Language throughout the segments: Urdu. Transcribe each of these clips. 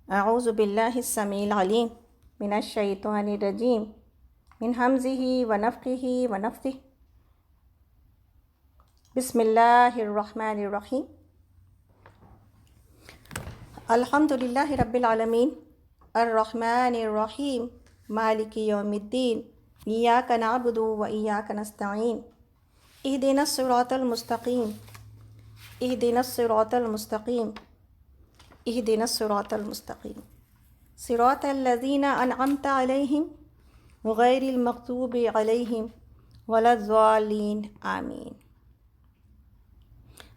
اعوذ باللہ السمیع العلیم من الشیطان الرجیم من ہمزہ ونفخہ ونفثہ بسم اللہ الرحمن الرحیم الحمد للہ رب العالمین الرحمن الرحیم مالک یوم الدین ایاک نعبد و ایاک نستعین اہدنا الصراط المستقیم اہدنا الصراط المستقیم اہدنا الصراط المستقیم صراط الذین انعمت علیہم غیر المغضوب علیہم ولا الضالین آمین۔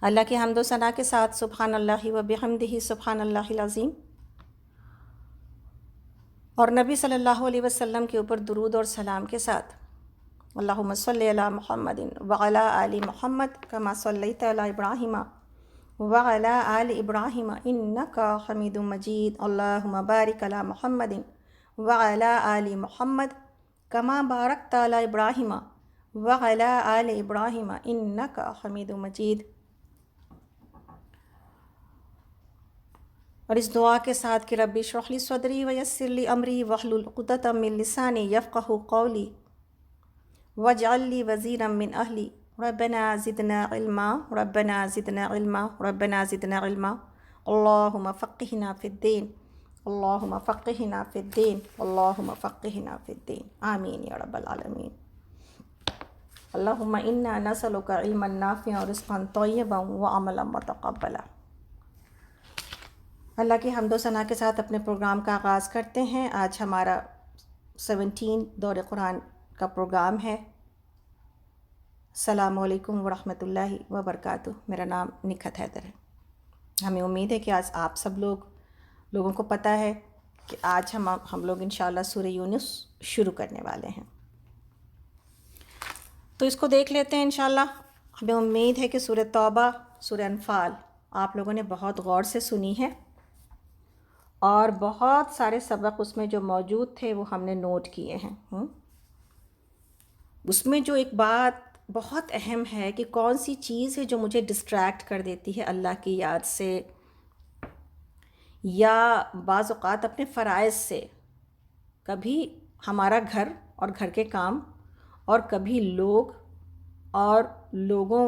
اللہ کی حمد و ثنا کے ساتھ سبحان اللہ و بحمدہ سبحان اللہ العظیم، اور نبی صلی اللہ علیہ وسلم کے اوپر درود اور سلام کے ساتھ اللہم صلی علی محمد وعلی آل محمد کما صلیت علی ابراہیم وعلی آل ابراہیم انکا حمید مجید، اللہم بارک علی محمد وعلی آل محمد کما بارکت علی ابراہیم وعلی آل ابراہیم انکا حمید مجید۔ اور اس دعا کے ساتھ کہ رب اشرح لی صدری ویسر لی امری واحلل عقدۃ من لسانی یفقہوا قولی واجعل لی وزیرا من اہلی ربنا زدنا علما ربنا زدنا علما ربنا زدنا علما اللہم فقہنا فی الدین اللہم فقہنا فی الدین اللہم فقہنا فی الدین آمین یا رب العالمین۔ اللہم انا نسألک علما نافعا ورزقا طیبا وعملا متقبلا۔ اللہ کی حمد و ثنا کے ساتھ اپنے پروگرام کا آغاز کرتے ہیں۔ آج ہمارا 17 دور قرآن کا پروگرام ہے۔ السلام علیکم ورحمۃ اللہ وبرکاتہ۔ میرا نام نکھت حیدر ہے۔ ہمیں امید ہے کہ آج آپ سب لوگوں کو پتہ ہے کہ آج ہم لوگ انشاءاللہ سورہ یونس شروع کرنے والے ہیں، تو اس کو دیکھ لیتے ہیں انشاءاللہ۔ ہمیں امید ہے کہ سورہ توبہ، سورہ انفال آپ لوگوں نے بہت غور سے سنی ہے، اور بہت سارے سبق اس میں جو موجود تھے وہ ہم نے نوٹ کیے ہیں۔ اس میں جو ایک بات بہت اہم ہے کہ کون سی چیز ہے جو مجھے ڈسٹریکٹ کر دیتی ہے اللہ کی یاد سے، یا بعض اوقات اپنے فرائض سے، کبھی ہمارا گھر اور گھر کے کام، اور کبھی لوگ اور لوگوں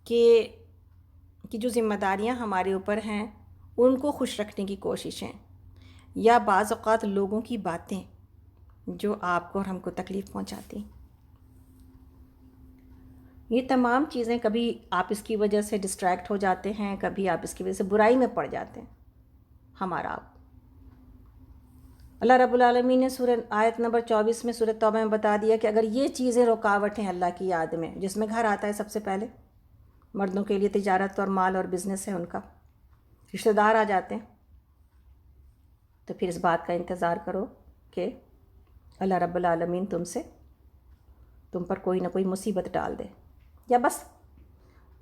کی جو ذمہ داریاں ہمارے اوپر ہیں ان کو خوش رکھنے کی کوششیں، یا بعض اوقات لوگوں کی باتیں جو آپ کو اور ہم کو تکلیف پہنچاتی۔ یہ تمام چیزیں کبھی آپ اس کی وجہ سے ڈسٹریکٹ ہو جاتے ہیں، کبھی آپ اس کی وجہ سے برائی میں پڑ جاتے ہیں ہمارا آپ۔ اللہ رب العالمین نے سورہ آیت نمبر 24 میں سورہ توبہ میں بتا دیا کہ اگر یہ چیزیں رکاوٹ ہیں اللہ کی یاد میں، جس میں گھر آتا ہے سب سے پہلے، مردوں کے لیے تجارت اور مال اور بزنس ہے ان کا، رشتہ دار آ جاتے ہیں، تو پھر اس بات کا انتظار کرو کہ اللہ رب العالمین تم پر کوئی نہ کوئی مصیبت ڈال دے، یا بس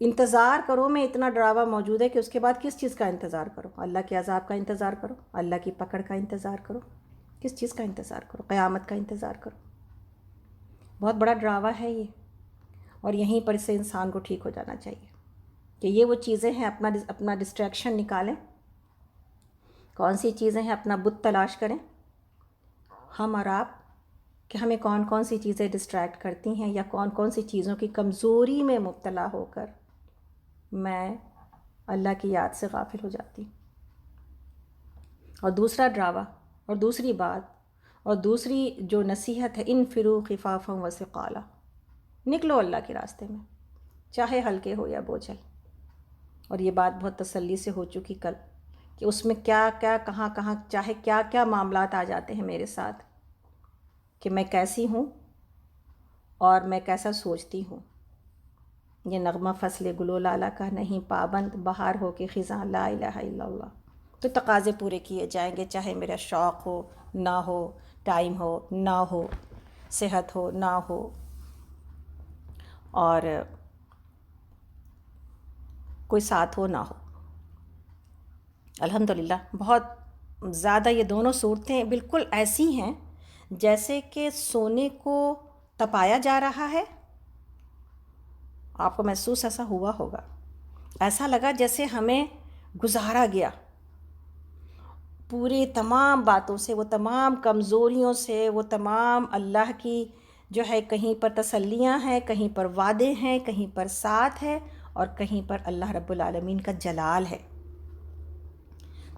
انتظار کرو میں اتنا ڈراوا موجود ہے کہ اس کے بعد کس چیز کا انتظار کرو؟ اللہ کے عذاب کا انتظار کرو، اللہ کی پکڑ کا انتظار کرو، کس چیز کا انتظار کرو؟ قیامت کا انتظار کرو۔ بہت بڑا ڈراوا ہے یہ، اور یہیں پر سے انسان کو ٹھیک ہو جانا چاہیے کہ یہ وہ چیزیں ہیں، اپنا ڈسٹریکشن نکالیں، کون سی چیزیں ہیں، اپنا بت تلاش کریں ہم اور آپ، کہ ہمیں کون کون سی چیزیں ڈسٹریکٹ کرتی ہیں، یا کون کون سی چیزوں کی کمزوری میں مبتلا ہو کر میں اللہ کی یاد سے غافل ہو جاتی۔ اور دوسرا ڈراوا، اور دوسری بات، اور دوسری جو نصیحت ہے، انفروا خفافا وثقالا، نکلو اللہ کے راستے میں، چاہے ہلکے ہو یا بوجھل۔ اور یہ بات بہت تسلی سے ہو چکی کل، کہ اس میں کیا کیا کہاں کہاں چاہے کیا کیا معاملات آ جاتے ہیں میرے ساتھ، کہ میں کیسی ہوں اور میں کیسا سوچتی ہوں۔ یہ نغمہ فصل گل و لالا کا نہیں پابند، بہار ہو کے خزاں لا الہ الا اللہ، تو تقاضے پورے کیے جائیں گے، چاہے میرا شوق ہو نہ ہو، ٹائم ہو نہ ہو، صحت ہو نہ ہو، اور کوئی ساتھ ہو نہ ہو۔ الحمدللہ بہت زیادہ یہ دونوں صورتیں بالکل ایسی ہیں جیسے کہ سونے کو تپایا جا رہا ہے۔ آپ کو محسوس ایسا ہوا ہوگا، ایسا لگا جیسے ہمیں گزارا گیا، پورے تمام باتوں سے، وہ تمام کمزوریوں سے، وہ تمام اللہ کی جو ہے کہیں پر تسلیاں ہیں، کہیں پر وعدے ہیں، کہیں پر ساتھ ہے، اور کہیں پر اللہ رب العالمین کا جلال ہے۔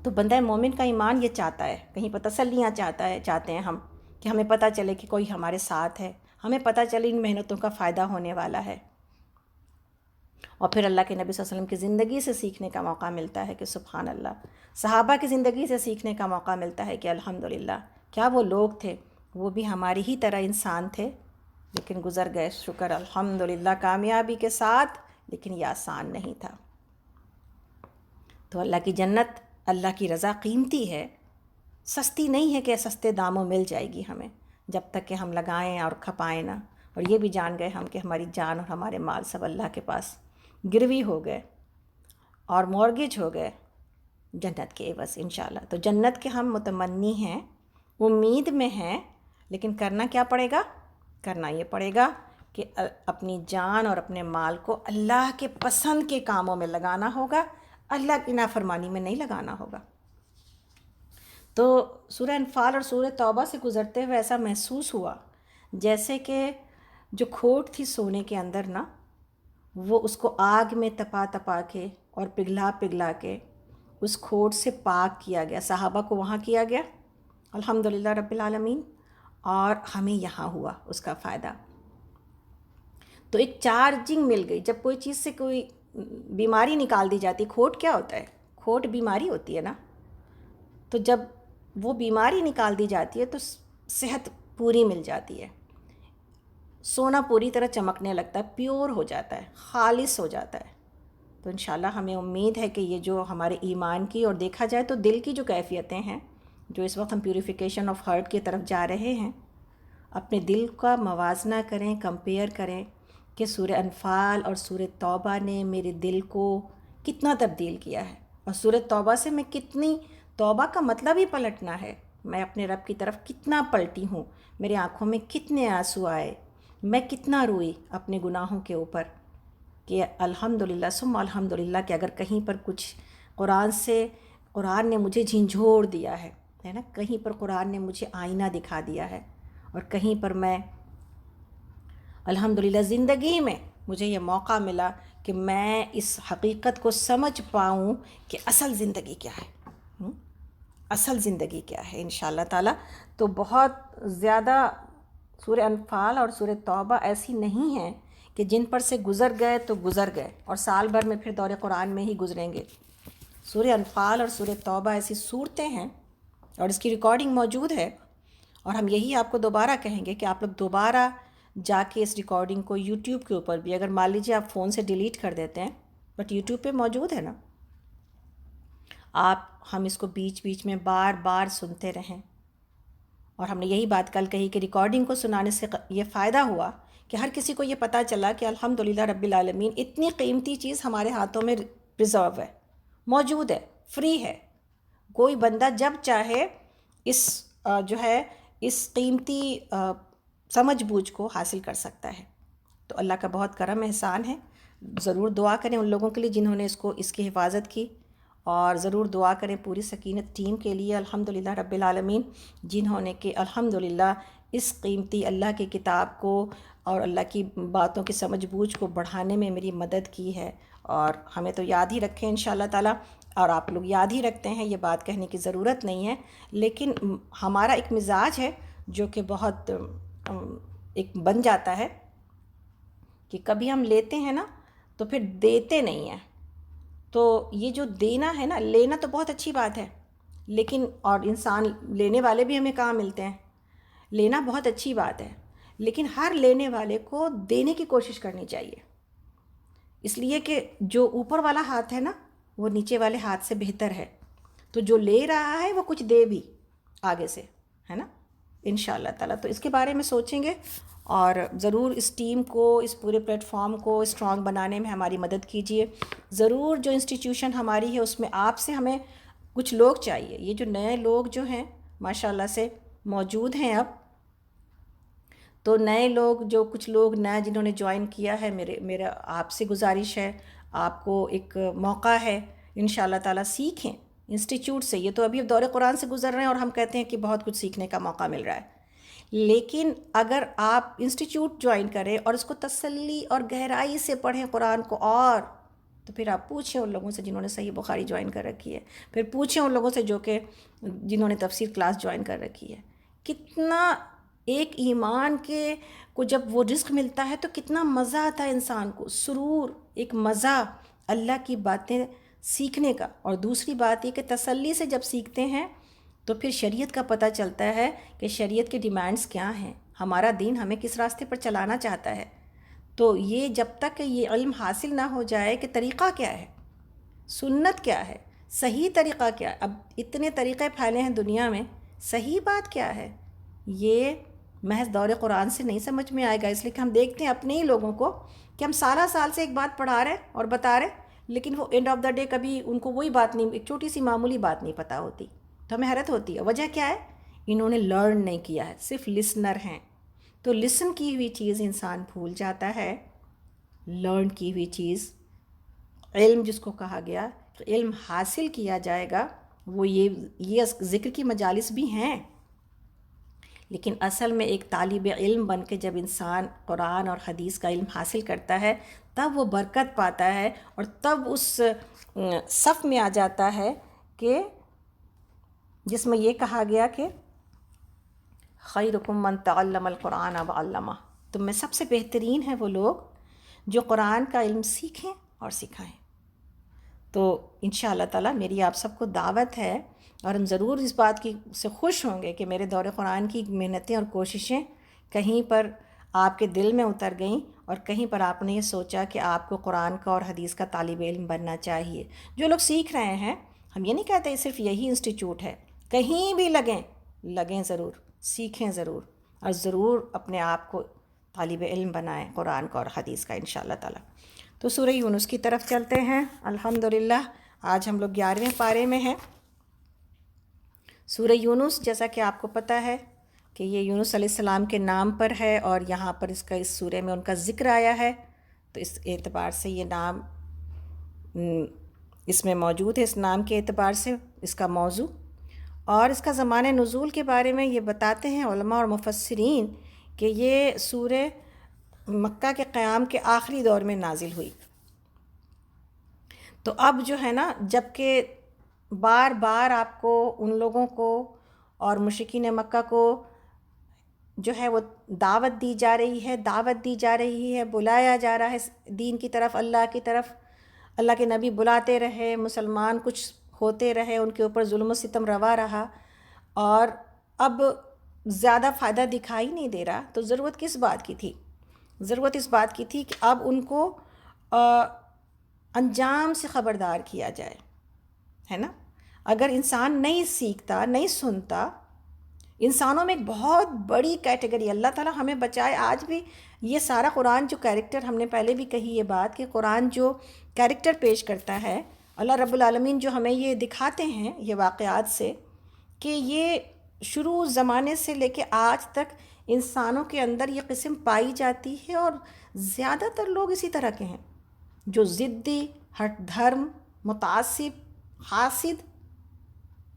تو بندہ مومن کا ایمان یہ چاہتا ہے، کہیں پر تسلیاں چاہتے ہیں ہم، کہ ہمیں پتہ چلے کہ کوئی ہمارے ساتھ ہے، ہمیں پتہ چلے ان محنتوں کا فائدہ ہونے والا ہے۔ اور پھر اللہ کے نبی صلی اللہ علیہ وسلم کی زندگی سے سیکھنے کا موقع ملتا ہے کہ سبحان اللہ، صحابہ کی زندگی سے سیکھنے کا موقع ملتا ہے کہ الحمدللہ کیا وہ لوگ تھے، وہ بھی ہماری ہی طرح انسان تھے، لیکن گزر گئے، شکر الحمدللہ کامیابی کے ساتھ، لیکن یہ آسان نہیں تھا۔ تو اللہ کی جنت، اللہ کی رضا قیمتی ہے، سستی نہیں ہے کہ سستے داموں مل جائے گی ہمیں، جب تک کہ ہم لگائیں اور کھپائیں نہ۔ اور یہ بھی جان گئے ہم کہ ہماری جان اور ہمارے مال سب اللہ کے پاس گروی ہو گئے اور مورگیج ہو گئے جنت کے عوض انشاءاللہ۔ تو جنت کے ہم متمنی ہیں، امید میں ہیں، لیکن کرنا کیا پڑے گا؟ کرنا یہ پڑے گا کہ اپنی جان اور اپنے مال کو اللہ کے پسند کے کاموں میں لگانا ہوگا، اللہ کی نافرمانی میں نہیں لگانا ہوگا۔ تو سورہ انفال اور سورہ توبہ سے گزرتے ہوئے ایسا محسوس ہوا جیسے کہ جو کھوٹ تھی سونے کے اندر نا، وہ اس کو آگ میں تپا تپا کے اور پگھلا پگھلا کے اس کھوٹ سے پاک کیا گیا، صحابہ کو وہاں کیا گیا الحمدللہ رب العالمین، اور ہمیں یہاں ہوا اس کا فائدہ۔ تو ایک چارجنگ مل گئی، جب کوئی چیز سے کوئی بیماری نکال دی جاتی، کھوٹ کیا ہوتا ہے؟ کھوٹ بیماری ہوتی ہے نا، تو جب وہ بیماری نکال دی جاتی ہے تو صحت پوری مل جاتی ہے، سونا پوری طرح چمکنے لگتا ہے، پیور ہو جاتا ہے، خالص ہو جاتا ہے۔ تو انشاءاللہ ہمیں امید ہے کہ یہ جو ہمارے ایمان کی اور دیکھا جائے تو دل کی جو کیفیتیں ہیں، جو اس وقت ہم پیوریفیکیشن آف ہارٹ کی طرف جا رہے ہیں، اپنے دل کا موازنہ کریں، کمپیئر کریں کہ سورہ انفال اور سورہ توبہ نے میرے دل کو کتنا تبدیل کیا ہے، اور سورہ توبہ سے میں کتنی، توبہ کا مطلب ہی پلٹنا ہے، میں اپنے رب کی طرف کتنا پلٹی ہوں، میرے آنکھوں میں کتنے آنسو آئے، میں کتنا روئی اپنے گناہوں کے اوپر، کہ الحمدللہ ثم الحمدللہ کہ اگر کہیں پر کچھ قرآن نے مجھے جھنجھوڑ دیا ہے نا، کہیں پر قرآن نے مجھے آئینہ دکھا دیا ہے، اور کہیں پر میں الحمدللہ زندگی میں مجھے یہ موقع ملا کہ میں اس حقیقت کو سمجھ پاؤں کہ اصل زندگی کیا ہے، اصل زندگی کیا ہے انشاءاللہ تعالیٰ۔ تو بہت زیادہ سورہ انفال اور سورہ توبہ ایسی نہیں ہیں کہ جن پر سے گزر گئے تو گزر گئے اور سال بھر میں پھر دور قرآن میں ہی گزریں گے۔ سورہ انفال اور سورہ توبہ ایسی صورتیں ہیں، اور اس کی ریکارڈنگ موجود ہے، اور ہم یہی آپ کو دوبارہ کہیں گے کہ آپ لوگ دوبارہ جا کے اس ریکارڈنگ کو یوٹیوب کے اوپر بھی، اگر مان لیجیے آپ فون سے ڈیلیٹ کر دیتے ہیں بٹ یوٹیوب پہ موجود ہے نا، ہم اس کو بیچ بیچ میں بار بار سنتے رہیں۔ اور ہم نے یہی بات کل کہی کہ ریکارڈنگ کو سنانے سے یہ فائدہ ہوا کہ ہر کسی کو یہ پتہ چلا کہ الحمدللہ رب العالمین اتنی قیمتی چیز ہمارے ہاتھوں میں ریزرو ہے، موجود ہے، فری ہے، کوئی بندہ جب چاہے اس جو ہے اس قیمتی سمجھ بوجھ کو حاصل کر سکتا ہے۔ تو اللہ کا بہت کرم احسان ہے، ضرور دعا کریں ان لوگوں کے لیے جنہوں نے اس کی حفاظت کی، اور ضرور دعا کریں پوری سکینت ٹیم کے لیے الحمدللہ رب العالمین، جنہوں نے کہ الحمدللہ اس قیمتی اللہ کی کتاب کو اور اللہ کی باتوں کی سمجھ بوجھ کو بڑھانے میں میری مدد کی ہے۔ اور ہمیں تو یاد ہی رکھیں انشاءاللہ تعالیٰ، اور آپ لوگ یاد ہی رکھتے ہیں، یہ بات کہنے کی ضرورت نہیں ہے، لیکن ہمارا ایک مزاج ہے جو کہ بہت ایک بن جاتا ہے کہ کبھی ہم لیتے ہیں نا تو پھر دیتے نہیں ہیں۔ تو یہ جو دینا ہے نا، لینا تو بہت اچھی بات ہے، لیکن اور انسان لینے والے بھی ہمیں کہاں ملتے ہیں، لینا بہت اچھی بات ہے، لیکن ہر لینے والے کو دینے کی کوشش کرنی چاہیے، اس لیے کہ جو اوپر والا ہاتھ ہے نا وہ نیچے والے ہاتھ سے بہتر ہے، تو جو لے رہا ہے وہ کچھ دے بھی آگے سے، ہے نا انشاءاللہ تعالیٰ۔ تو اس کے بارے میں سوچیں گے، اور ضرور اس ٹیم کو، اس پورے پلیٹ فارم کو اسٹرانگ بنانے میں ہماری مدد کیجیے۔ ضرور جو انسٹیٹیوشن ہماری ہے اس میں آپ سے ہمیں کچھ لوگ چاہیے، یہ جو نئے لوگ جو ہیں ماشاءاللہ سے موجود ہیں اب، تو نئے لوگ، جو کچھ لوگ نئے جنہوں نے جوائن کیا ہے، میرا آپ سے گزارش ہے، آپ کو ایک موقع ہے انشاءاللہ تعالیٰ، سیکھیں، انسٹیٹیوٹ سے. یہ تو ابھی دور قرآن سے گزر رہے ہیں اور ہم کہتے ہیں کہ بہت کچھ سیکھنے کا موقع مل رہا ہے. لیکن اگر آپ انسٹیٹیوٹ جوائن کریں اور اس کو تسلی اور گہرائی سے پڑھیں قرآن کو، اور تو پھر آپ پوچھیں ان لوگوں سے جنہوں نے صحیح بخاری جوائن کر رکھی ہے، پھر پوچھیں ان لوگوں سے جنہوں نے تفسیر کلاس جوائن کر رکھی ہے، کتنا ایک ایمان کے کو جب وہ رزق ملتا ہے تو کتنا مزہ آتا ہے انسان کو، سرور، ایک مزہ اللہ کی باتیں سیکھنے کا. اور دوسری بات یہ کہ تسلی سے جب سیکھتے ہیں تو پھر شریعت کا پتہ چلتا ہے کہ شریعت کے ڈیمانڈز کیا ہیں، ہمارا دین ہمیں کس راستے پر چلانا چاہتا ہے. تو یہ جب تک کہ یہ علم حاصل نہ ہو جائے کہ طریقہ کیا ہے، سنت کیا ہے، صحیح طریقہ کیا ہے، اب اتنے طریقے پھیلے ہیں دنیا میں، صحیح بات کیا ہے، یہ محض دور قرآن سے نہیں سمجھ میں آئے گا. اس لیے کہ ہم دیکھتے ہیں اپنے ہی لوگوں کو کہ ہم سالہ سال سے ایک بات پڑھا رہے ہیں اور بتا رہے ہیں، لیکن وہ اینڈ آف دا ڈے کبھی ان کو وہی بات نہیں، ایک چھوٹی سی معمولی بات نہیں پتہ ہوتی. تو ہمیں حیرت ہوتی ہے، وجہ کیا ہے؟ انہوں نے لرن نہیں کیا ہے، صرف لسنر ہیں. تو لسن کی ہوئی چیز انسان بھول جاتا ہے، لرن کی ہوئی چیز، علم جس کو کہا گیا تو علم حاصل کیا جائے گا. وہ یہ ذکر کی مجالس بھی ہیں، لیکن اصل میں ایک طالب علم بن کے جب انسان قرآن اور حدیث کا علم حاصل کرتا ہے تب وہ برکت پاتا ہے، اور تب اس صف میں آ جاتا ہے کہ جس میں یہ کہا گیا کہ خیرکم من تعلم القرآن وعلمہ، تم میں سب سے بہترین ہیں وہ لوگ جو قرآن کا علم سیکھیں اور سکھائیں. تو انشاءاللہ تعالیٰ میری آپ سب کو دعوت ہے، اور ہم ضرور اس بات کی سے خوش ہوں گے کہ میرے دور قرآن کی محنتیں اور کوششیں کہیں پر آپ کے دل میں اتر گئیں، اور کہیں پر آپ نے یہ سوچا کہ آپ کو قرآن کا اور حدیث کا طالب علم بننا چاہیے. جو لوگ سیکھ رہے ہیں، ہم یہ نہیں کہتے صرف یہی انسٹیٹیوٹ ہے، کہیں بھی لگیں ضرور، سیکھیں ضرور، اور ضرور اپنے آپ کو طالب علم بنائیں قرآن کا اور حدیث کا انشاءاللہ تعالیٰ. تو سورہ یونس کی طرف چلتے ہیں. الحمدللہ آج ہم لوگ 11ویں پارے میں ہیں. سورہ یونس جیسا کہ آپ کو پتہ ہے کہ یہ یونس علیہ السلام کے نام پر ہے، اور یہاں پر اس سورہ میں ان کا ذکر آیا ہے، تو اس اعتبار سے یہ نام اس میں موجود ہے. اس نام کے اعتبار سے اس کا موضوع اور اس کا زمانہ نزول کے بارے میں یہ بتاتے ہیں علماء اور مفسرین کہ یہ سورہ مکہ کے قیام کے آخری دور میں نازل ہوئی. تو اب جو ہے نا، جب کہ بار بار آپ کو ان لوگوں کو اور مشرکین مکہ کو جو ہے وہ دعوت دی جا رہی ہے، بلایا جا رہا ہے دین کی طرف، اللہ کی طرف، اللہ کے نبی بلاتے رہے، مسلمان کچھ ہوتے رہے، ان کے اوپر ظلم و ستم روا رہا، اور اب زیادہ فائدہ دکھائی نہیں دے رہا. تو ضرورت کس بات کی تھی؟ ضرورت اس بات کی تھی کہ اب ان کو انجام سے خبردار کیا جائے، ہے نا. اگر انسان نہیں سیکھتا، نہیں سنتا، انسانوں میں ایک بہت بڑی کیٹیگری، اللہ تعالیٰ ہمیں بچائے، آج بھی یہ سارا قرآن جو کیریکٹر، ہم نے پہلے بھی کہی یہ بات کہ قرآن جو کیریکٹر پیش کرتا ہے، اللہ رب العالمین جو ہمیں یہ دکھاتے ہیں یہ واقعات سے، کہ یہ شروع زمانے سے لے کے آج تک انسانوں کے اندر یہ قسم پائی جاتی ہے، اور زیادہ تر لوگ اسی طرح کے ہیں جو ضدی، ہٹ دھرم، متعصب، حاسد،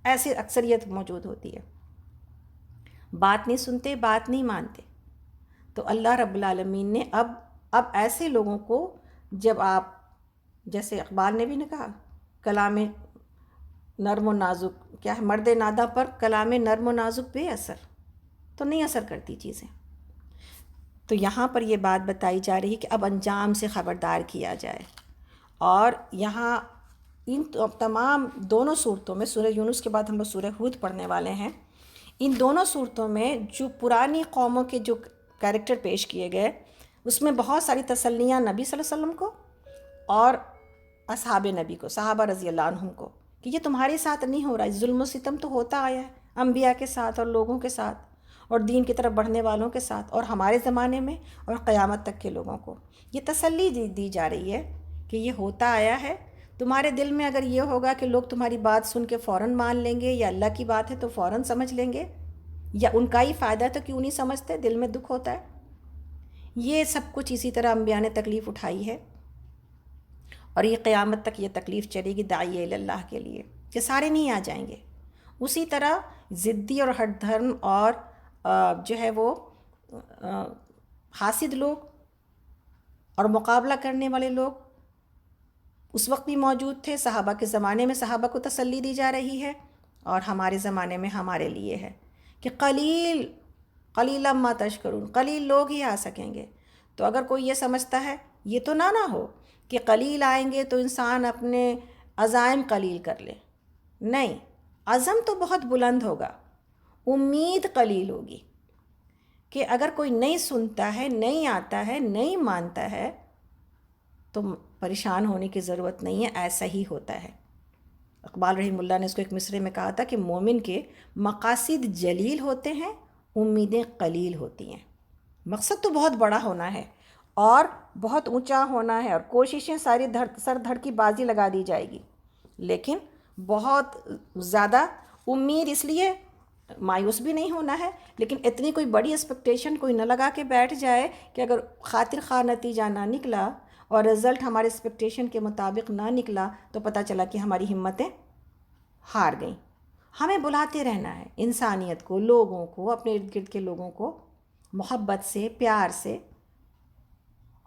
ایسی اکثریت موجود ہوتی ہے، بات نہیں سنتے، بات نہیں مانتے. تو اللہ رب العالمین نے اب ایسے لوگوں کو، جب آپ جیسے اقبال نے بھی نے کہا کلام نرم و نازک، کیا ہے، مرد نادہ پر کلام نرم و نازک بے اثر، تو نہیں اثر کرتی چیزیں. تو یہاں پر یہ بات بتائی جا رہی کہ اب انجام سے خبردار کیا جائے. اور یہاں ان تمام دونوں صورتوں میں، سورہ یونس کے بعد ہم لوگ سورہ ہود پڑھنے والے ہیں، ان دونوں صورتوں میں جو پرانی قوموں کے جو کیریکٹر پیش کیے گئے، اس میں بہت ساری تسلیاں نبی صلی اللہ علیہ وسلم کو اور اصحاب نبی کو، صحابہ رضی اللہ عنہم کو، کہ یہ تمہارے ساتھ نہیں ہو رہا، ظلم و ستم تو ہوتا آیا ہے انبیاء کے ساتھ اور لوگوں کے ساتھ اور دین کی طرف بڑھنے والوں کے ساتھ، اور ہمارے زمانے میں اور قیامت تک کے لوگوں کو یہ تسلی دی جا رہی ہے کہ یہ ہوتا آیا ہے. تمہارے دل میں اگر یہ ہوگا کہ لوگ تمہاری بات سن کے فوراً مان لیں گے، یا اللہ کی بات ہے تو فوراً سمجھ لیں گے، یا ان کا ہی فائدہ ہے تو کیوں نہیں سمجھتے، دل میں دکھ ہوتا ہے. یہ سب کچھ اسی طرح انبیاء نے تکلیف اٹھائی ہے، اور یہ قیامت تک یہ تکلیف چلے گی داعی اللہ کے لیے. کہ سارے نہیں آ جائیں گے۔ اسی طرح ضدی اور ہٹ دھرم اور جو ہے وہ حاسد لوگ اور مقابلہ کرنے والے لوگ اس وقت بھی موجود تھے۔ صحابہ کے زمانے میں صحابہ کو تسلی دی جا رہی ہے، اور ہمارے زمانے میں ہمارے لیے ہے کہ قلیل ما تشکرون، قلیل لوگ ہی آ سکیں گے۔ تو اگر کوئی یہ سمجھتا ہے، یہ تو نہ ہو کہ قلیل آئیں گے تو انسان اپنے عزائم قلیل کر لے، نہیں، عزم تو بہت بلند ہوگا، امید قلیل ہوگی کہ اگر کوئی نہیں سنتا ہے، نہیں آتا ہے، نہیں مانتا ہے تو پریشان ہونے کی ضرورت نہیں ہے، ایسا ہی ہوتا ہے۔ اقبال رحمہ اللہ نے اس کو ایک مصرعے میں کہا تھا کہ مومن کے مقاصد جلیل ہوتے ہیں، امیدیں قلیل ہوتی ہیں۔ مقصد تو بہت بڑا ہونا ہے اور بہت اونچا ہونا ہے، اور کوششیں ساری سر دھڑ کی بازی لگا دی جائے گی، لیکن بہت زیادہ امید اس لیے مایوس بھی نہیں ہونا ہے، لیکن اتنی کوئی بڑی ایکسپیکٹیشن کوئی نہ لگا کے بیٹھ جائے کہ اگر خاطر خواہ نتیجہ نہ نکلا اور رزلٹ ہمارے ایکسپیکٹیشن کے مطابق نہ نکلا تو پتہ چلا کہ ہماری ہمتیں ہار گئیں۔ ہمیں بلاتے رہنا ہے انسانیت کو، لوگوں کو، اپنے ارد گرد کے لوگوں کو محبت سے، پیار سے،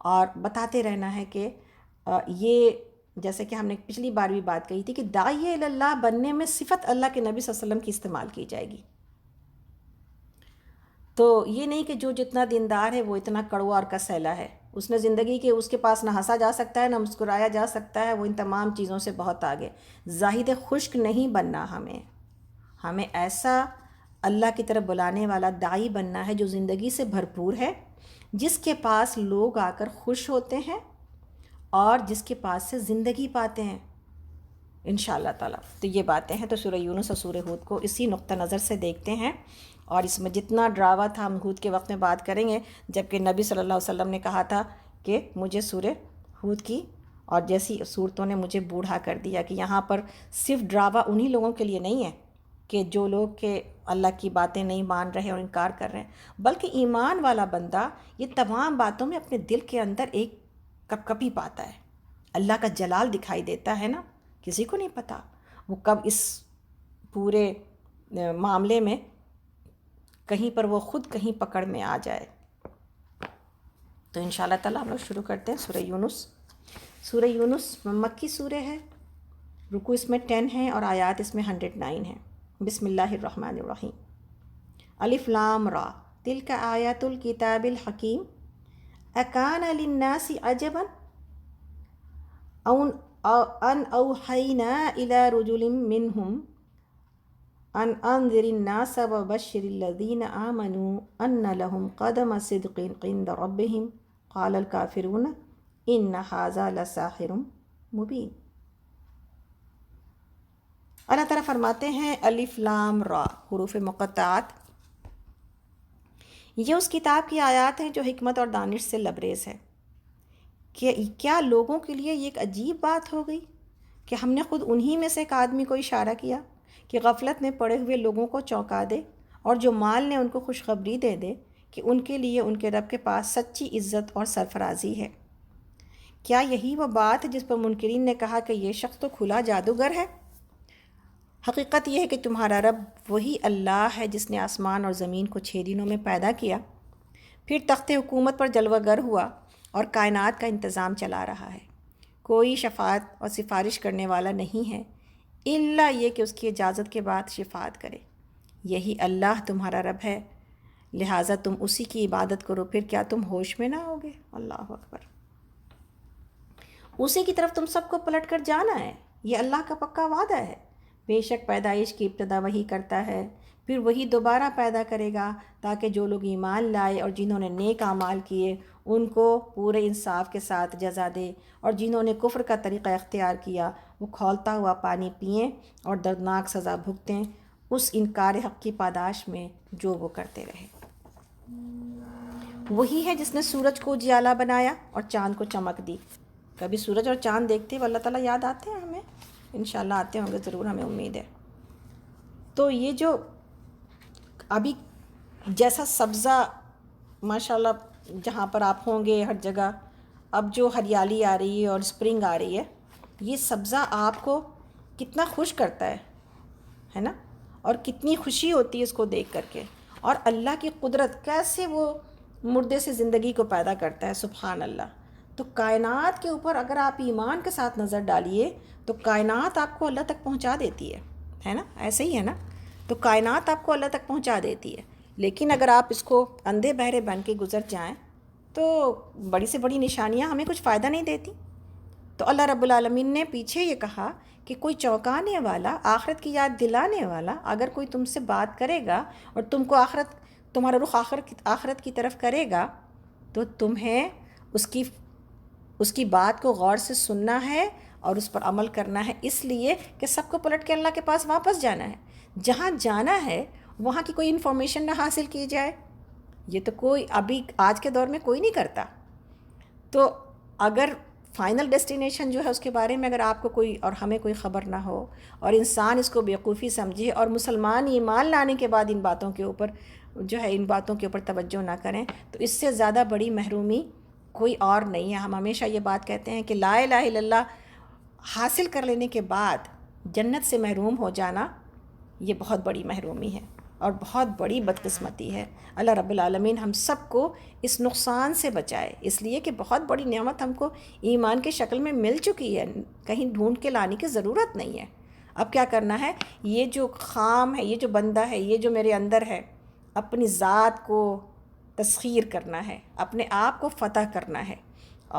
اور بتاتے رہنا ہے کہ یہ جیسے کہ ہم نے پچھلی بار بھی بات کہی تھی کہ داعی اللہ بننے میں صفت اللہ کے نبی صلی اللہ علیہ وسلم کی استعمال کی جائے گی۔ تو یہ نہیں کہ جو جتنا دیندار ہے وہ اتنا کڑوا اور کسیلا ہے، اس نے زندگی کے اس کے پاس نہ ہنسا جا سکتا ہے نہ مسکرایا جا سکتا ہے، وہ ان تمام چیزوں سے بہت آگے۔ زاہد خشک نہیں بننا، ہمیں ایسا اللہ کی طرف بلانے والا داعی بننا ہے جو زندگی سے بھرپور ہے، جس کے پاس لوگ آ کر خوش ہوتے ہیں اور جس کے پاس سے زندگی پاتے ہیں انشاءاللہ تعالیٰ۔ تو یہ باتیں ہیں، تو سورہ یونس اور سورہ ہود کو اسی نقطہ نظر سے دیکھتے ہیں، اور اس میں جتنا ڈراوا تھا ہم ہود کے وقت میں بات کریں گے، جبکہ نبی صلی اللہ علیہ وسلم نے کہا تھا کہ مجھے سورہ ہود کی اور جیسی صورتوں نے مجھے بوڑھا کر دیا، کہ یہاں پر صرف ڈراوا انہی لوگوں کے لیے نہیں ہے کہ جو لوگ کہ اللہ کی باتیں نہیں مان رہے اور انکار کر رہے ہیں، بلکہ ایمان والا بندہ یہ تمام باتوں میں اپنے دل کے اندر ایک کپ کپی پاتا ہے۔ اللہ کا جلال دکھائی دیتا ہے نا، کسی کو نہیں پتہ وہ کب اس پورے معاملے میں کہیں پر وہ خود کہیں پکڑ میں آ جائے۔ تو انشاءاللہ تعالیٰ ہم لوگ شروع کرتے ہیں سورہ یونس۔ سورہ یونس مکی سورہ ہے، رکوع اس میں 10 ہیں اور آیات اس میں 109 ہیں۔ بسم اللہ الرحمن الرحیم۔ الف لام را تلک آیات الکتاب الحکیم اکان للناس عجبا ان اوحینا الی رجل منہم ان انذر الناس وبشر الذین آمنوا ان لهم قدم صدق عند ربهم قال الکافرون ان ھذا لساحر مبین۔ اللہ تعالیٰ فرماتے ہیں الف لام را، حروف مقطعات، یہ اس کتاب کی آیات ہیں جو حکمت اور دانش سے لبریز ہے۔ کہ کیا لوگوں کے لیے یہ ایک عجیب بات ہو گئی کہ ہم نے خود انہی میں سے ایک آدمی کو اشارہ کیا کہ غفلت میں پڑے ہوئے لوگوں کو چونکا دے، اور جو مال نے ان کو خوشخبری دے دے کہ ان کے لیے ان کے رب کے پاس سچی عزت اور سرفرازی ہے۔ کیا یہی وہ بات ہے جس پر منکرین نے کہا کہ یہ شخص تو کھلا جادوگر ہے؟ حقیقت یہ ہے کہ تمہارا رب وہی اللہ ہے جس نے آسمان اور زمین کو 6 دنوں میں پیدا کیا، پھر تخت حکومت پر جلوہ گر ہوا اور کائنات کا انتظام چلا رہا ہے۔ کوئی شفاعت اور سفارش کرنے والا نہیں ہے الا یہ کہ اس کی اجازت کے بعد شفاعت کرے۔ یہی اللہ تمہارا رب ہے، لہٰذا تم اسی کی عبادت کرو، پھر کیا تم ہوش میں نہ ہوگے؟ اللہ اکبر۔ اسی کی طرف تم سب کو پلٹ کر جانا ہے، یہ اللہ کا پکا وعدہ ہے۔ بے شک پیدائش کی ابتدا وہی کرتا ہے، پھر وہی دوبارہ پیدا کرے گا تاکہ جو لوگ ایمان لائے اور جنہوں نے نیک اعمال کیے ان کو پورے انصاف کے ساتھ جزا دے، اور جنہوں نے کفر کا طریقہ اختیار کیا وہ کھولتا ہوا پانی پئیں اور دردناک سزا بھگتیں اس انکار حق کی پاداش میں جو وہ کرتے رہے۔ وہی ہے جس نے سورج کو اجالا بنایا اور چاند کو چمک دی۔ کبھی سورج اور چاند دیکھتے ہوئے اللہ تعالیٰ یاد آتے ہیں ہمیں؟ انشاءاللہ آتے ہوں گے ضرور، ہمیں امید ہے۔ تو یہ جو ابھی جیسا سبزہ ماشاءاللہ جہاں پر آپ ہوں گے ہر جگہ اب جو ہریالی آ رہی ہے اور اسپرنگ آ رہی ہے، یہ سبزہ آپ کو کتنا خوش کرتا ہے، ہے نا، اور کتنی خوشی ہوتی ہے اس کو دیکھ کر کے، اور اللہ کی قدرت کیسے وہ مردے سے زندگی کو پیدا کرتا ہے، سبحان اللہ۔ تو کائنات کے اوپر اگر آپ ایمان کے ساتھ نظر ڈالیے تو کائنات آپ کو اللہ تک پہنچا دیتی ہے نا، ایسے ہی ہے نا، تو کائنات آپ کو اللہ تک پہنچا دیتی ہے، لیکن اگر آپ اس کو اندھے بہرے بن کے گزر جائیں تو بڑی سے بڑی نشانیاں ہمیں کچھ فائدہ نہیں دیتی۔ تو اللہ رب العالمین نے پیچھے یہ کہا کہ کوئی چونکانے والا، آخرت کی یاد دلانے والا اگر کوئی تم سے بات کرے گا اور تم کو تمہارا رخ آخرت کی طرف کرے گا تو تمہیں اس کی بات کو غور سے سننا ہے اور اس پر عمل کرنا ہے، اس لیے کہ سب کو پلٹ کے اللہ کے پاس واپس جانا ہے۔ جہاں جانا ہے وہاں کی کوئی انفارمیشن نہ حاصل کی جائے، یہ تو کوئی ابھی آج کے دور میں کوئی نہیں کرتا۔ تو اگر فائنل ڈیسٹینیشن جو ہے اس کے بارے میں اگر آپ کو کوئی اور ہمیں کوئی خبر نہ ہو اور انسان اس کو بیوقوفی سمجھے اور مسلمان ایمان لانے کے بعد ان باتوں کے اوپر توجہ نہ کریں، تو اس سے زیادہ بڑی محرومی کوئی اور نہیں ہے۔ ہم ہمیشہ یہ بات کہتے ہیں کہ لا الہ الا اللہ حاصل کر لینے کے بعد جنت سے محروم ہو جانا یہ بہت بڑی محرومی ہے اور بہت بڑی بدقسمتی ہے۔ اللہ رب العالمین ہم سب کو اس نقصان سے بچائے، اس لیے کہ بہت بڑی نعمت ہم کو ایمان کی شکل میں مل چکی ہے، کہیں ڈھونڈ کے لانے کی ضرورت نہیں ہے۔ اب کیا کرنا ہے، یہ جو خام ہے، یہ جو بندہ ہے، یہ جو میرے اندر ہے، اپنی ذات کو تسخیر کرنا ہے، اپنے آپ کو فتح کرنا ہے